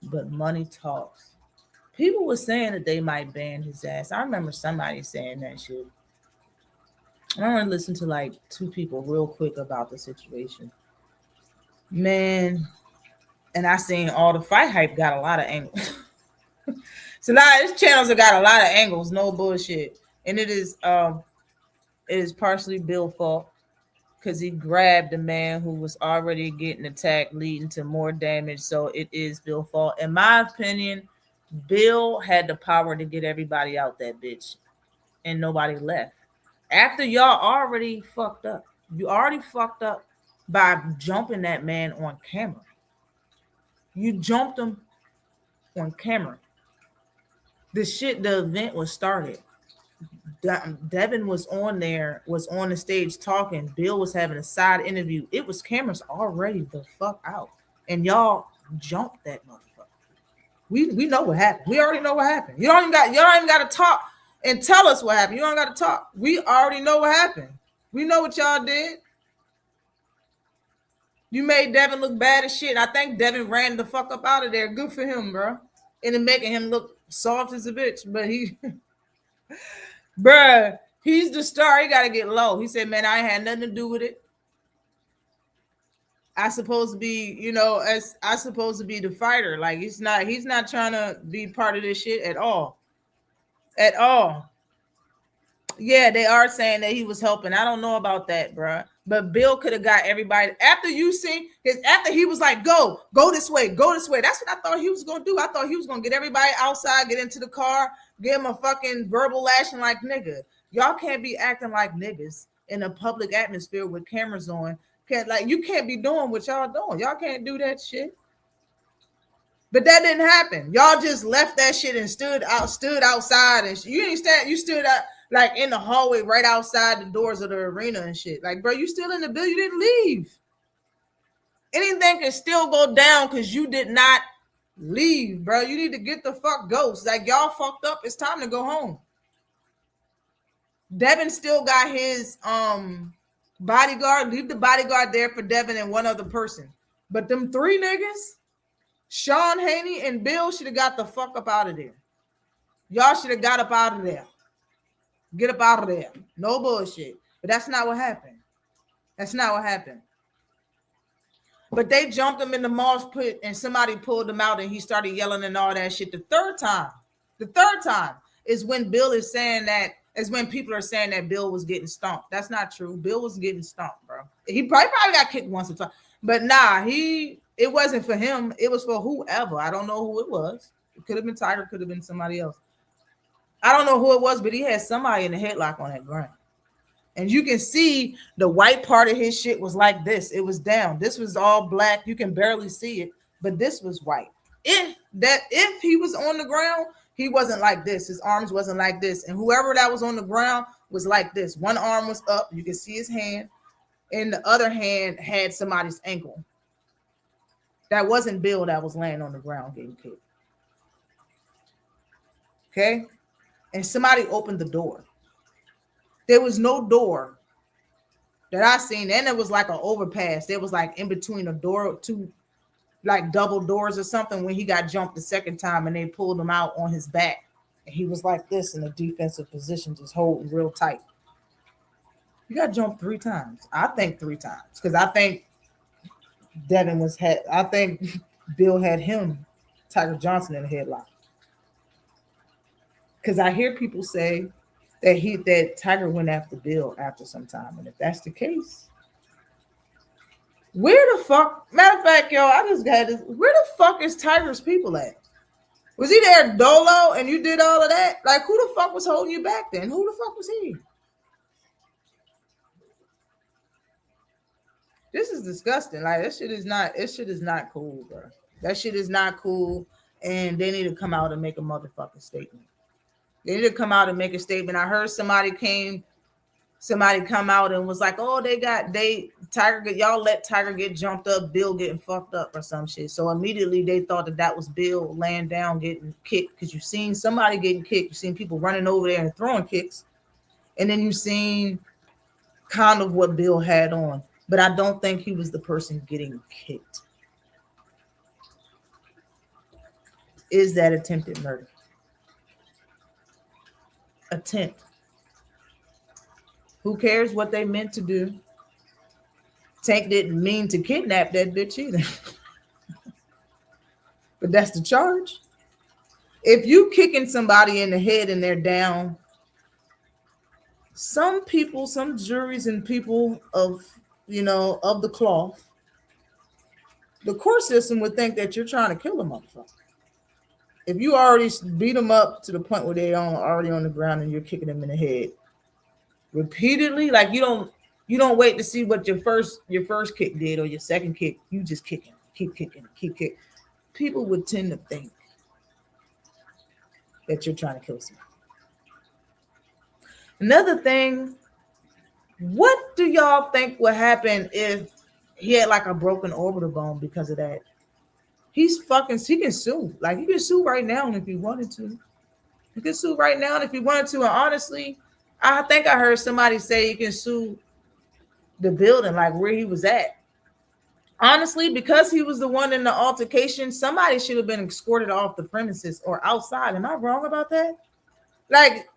But money talks. People were saying that they might ban his ass. I remember somebody saying that shit. I want to listen to like two people real quick about the situation. Man, and I seen all the fight hype got a lot of angles. So now his channels have got a lot of angles, no bullshit. And it is partially Bill's fault because he grabbed the man who was already getting attacked, leading to more damage. So it is Bill's fault. In my opinion, Bill had the power to get everybody out that bitch, and nobody left. After y'all already fucked up. You already fucked up by jumping that man on camera. You jumped him on camera. The event was started. Devin was on the stage talking. Bill was having a side interview. It was cameras already the fuck out. And y'all jumped that motherfucker. We know what happened. We already know what happened. You don't even got to talk and tell us what happened. You don't got to talk. We already know what happened. We know what y'all did. You made Devin look bad as shit. I think Devin ran the fuck up out of there. Good for him, bro. And it making him look soft as a bitch. But bruh, he's the star. He got to get low. He said, man, I ain't had nothing to do with it. I supposed to be, I supposed to be the fighter. Like, he's not trying to be part of this shit at all. At all. Yeah, they are saying that he was helping. I don't know about that, bro. But Bill could have got everybody. After he was like, go this way, go this way. That's what I thought he was going to do. I thought he was going to get everybody outside, get into the car, give him a fucking verbal lashing like nigga. Y'all can't be acting like niggas in a public atmosphere with cameras on. You can't be doing what y'all doing. Y'all can't do that shit. But that didn't happen. Y'all just left that shit and stood outside, and you didn't stand. You stood out like in the hallway right outside the doors of the arena and shit. Like, bro, you still in the building. You didn't leave. Anything can still go down because you did not leave, bro. You need to get the fuck ghost. Like, y'all fucked up. It's time to go home. Devin still got his bodyguard. Leave the bodyguard there for Devin and one other person. But them three niggas, Sean Haney and Bill, should have got the fuck up out of there. Y'all should have got up out of there. Get up out of there. No bullshit. But that's not what happened. That's not what happened. But they jumped him in the mosh pit and somebody pulled him out and he started yelling and all that shit. The third time is when Bill is saying that, is when people are saying that Bill was getting stomped. That's not true. Bill was getting stomped, bro. He probably got kicked once or twice. But nah, it wasn't for him. It was for whoever. I don't know who it was. It could have been Tiger, could have been somebody else. I don't know who it was, but he had somebody in the headlock on that ground. And you can see the white part of his shit was like this. It was down. This was all black. You can barely see it, but this was white. If he was on the ground, He wasn't like this. His arms wasn't like this. And whoever that was on the ground was like this. One arm was up. You can see his hand. And the other hand had somebody's ankle. That wasn't Bill that was laying on the ground getting kicked. Okay? And somebody opened the door. There was no door that I seen. And it was like an overpass. There was like in between a door, two like double doors or something when he got jumped the second time and they pulled him out on his back. And he was like this in a defensive position, just holding real tight. You got jumped 3 times. I think 3 times. Because I think I think Bill had him, Tiger Johnson, in a headlock. Because I hear people say that Tiger went after Bill after some time. And if that's the case, where the fuck, matter of fact, yo, I just got this. Where the fuck is Tiger's people at? Was he there dolo and you did all of that? Like, who the fuck was holding you back then? Who the fuck was he? This is disgusting. Like, this shit is not cool, bro. That shit is not cool. And they need to come out and make a motherfucking statement. They need to come out and make a statement. I heard somebody come out and was like, oh, Tiger, y'all let Tiger get jumped up, Bill getting fucked up or some shit. So immediately they thought that was Bill laying down getting kicked, because you've seen somebody getting kicked. You've seen people running over there and throwing kicks. And then you've seen kind of what Bill had on. But I don't think he was the person getting kicked. Is that attempted murder? Attempt. Who cares what they meant to do? Tank didn't mean to kidnap that bitch either. But that's the charge. If you kicking somebody in the head and they're down, some people, some juries and people of the cloth, the court system would think that you're trying to kill a motherfucker. If you already beat them up to the point where they're already on the ground and you're kicking them in the head repeatedly, like you don't wait to see what your first kick did or your second kick. You just keep kicking. People would tend to think that you're trying to kill someone. Another thing, what do y'all think would happen if he had like a broken orbital bone because of that? He can sue. Like, he can sue right now if he wanted to. He can sue right now if he wanted to. And honestly, I think I heard somebody say he can sue the building, like where he was at. Honestly, because he was the one in the altercation, somebody should have been escorted off the premises or outside. Am I wrong about that? Like,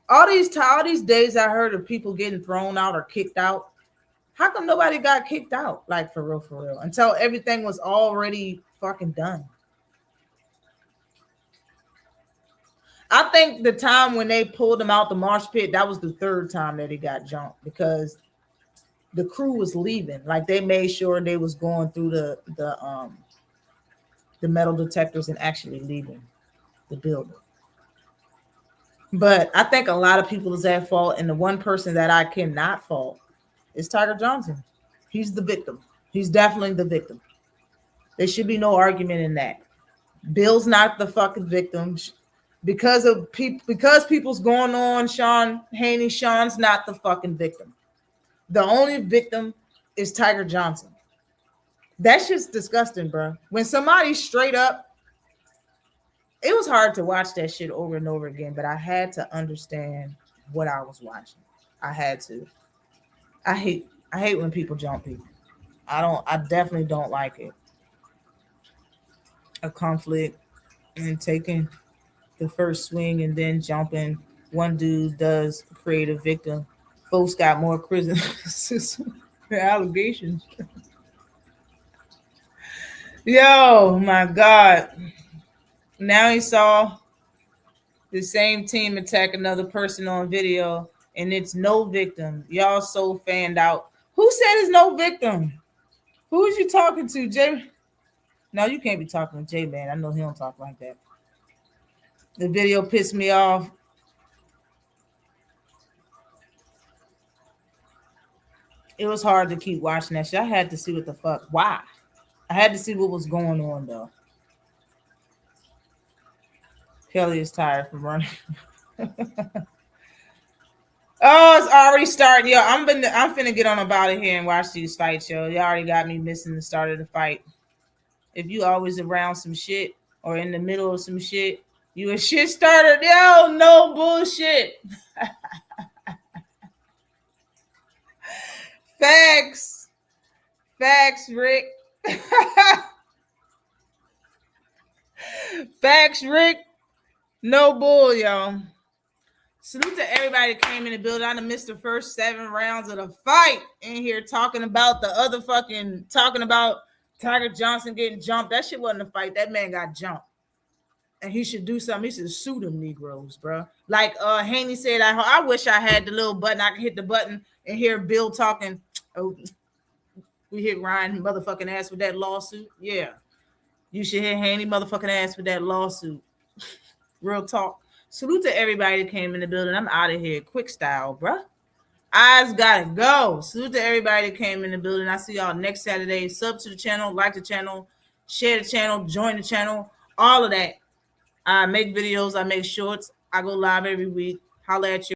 all these days I heard of people getting thrown out or kicked out. How come nobody got kicked out? Like, for real, until everything was already fucking done. I think the time when they pulled him out the marsh pit, that was the 3rd time that he got jumped, because the crew was leaving. Like, they made sure they was going through the metal detectors and actually leaving the building. But I think a lot of people is at fault, and the one person that I cannot fault is Tiger Johnson. He's the victim. He's definitely the victim. There should be no argument in that. Bill's not the fucking victim. Because people's going on Sean Haney, Sean's not the fucking victim. The only victim is Tiger Johnson. That shit's disgusting, bro. When somebody's straight up, it was hard to watch that shit over and over again, but I had to understand what I was watching. I had to. I hate when people jump people. I definitely don't like it. A conflict and taking the first swing and then jumping. One dude does create a victim. Folks got more prison allegations. Yo, my God. Now he saw the same team attack another person on video, and it's no victim. Y'all so fanned out. Who said it's no victim? Who is you talking to, Jay? No, you can't be talking to Jay, man. I know he don't talk like that. The video pissed me off. It was hard to keep watching that shit. I had to see what the fuck. Why? I had to see what was going on, though. Kelly is tired from running. Oh, it's already starting. Yo, I'm finna get on about it here and watch these fights, yo. You already got me missing the start of the fight. If you always around some shit or in the middle of some shit, you a shit starter. Yo, no bullshit. Facts. Facts, Rick. Facts, Rick. No bull, y'all. Salute to everybody that came in the building. I done missed the first 7 rounds of the fight in here talking about talking about Tiger Johnson getting jumped. That shit wasn't a fight. That man got jumped. And he should do something. He should sue them Negroes, bro. Like Haney said, I wish I had the little button. I could hit the button and hear Bill talking. Oh, we hit Ryan motherfucking ass with that lawsuit. Yeah. You should hit Haney motherfucking ass with that lawsuit. Real talk. Salute to everybody that came in the building. I'm out of here. Quick style, bro. Eyes gotta go. Salute to everybody that came in the building. I see y'all next Saturday. Sub to the channel, like the channel, share the channel, join the channel, all of that. I make videos, I make shorts, I go live every week. Holla at you.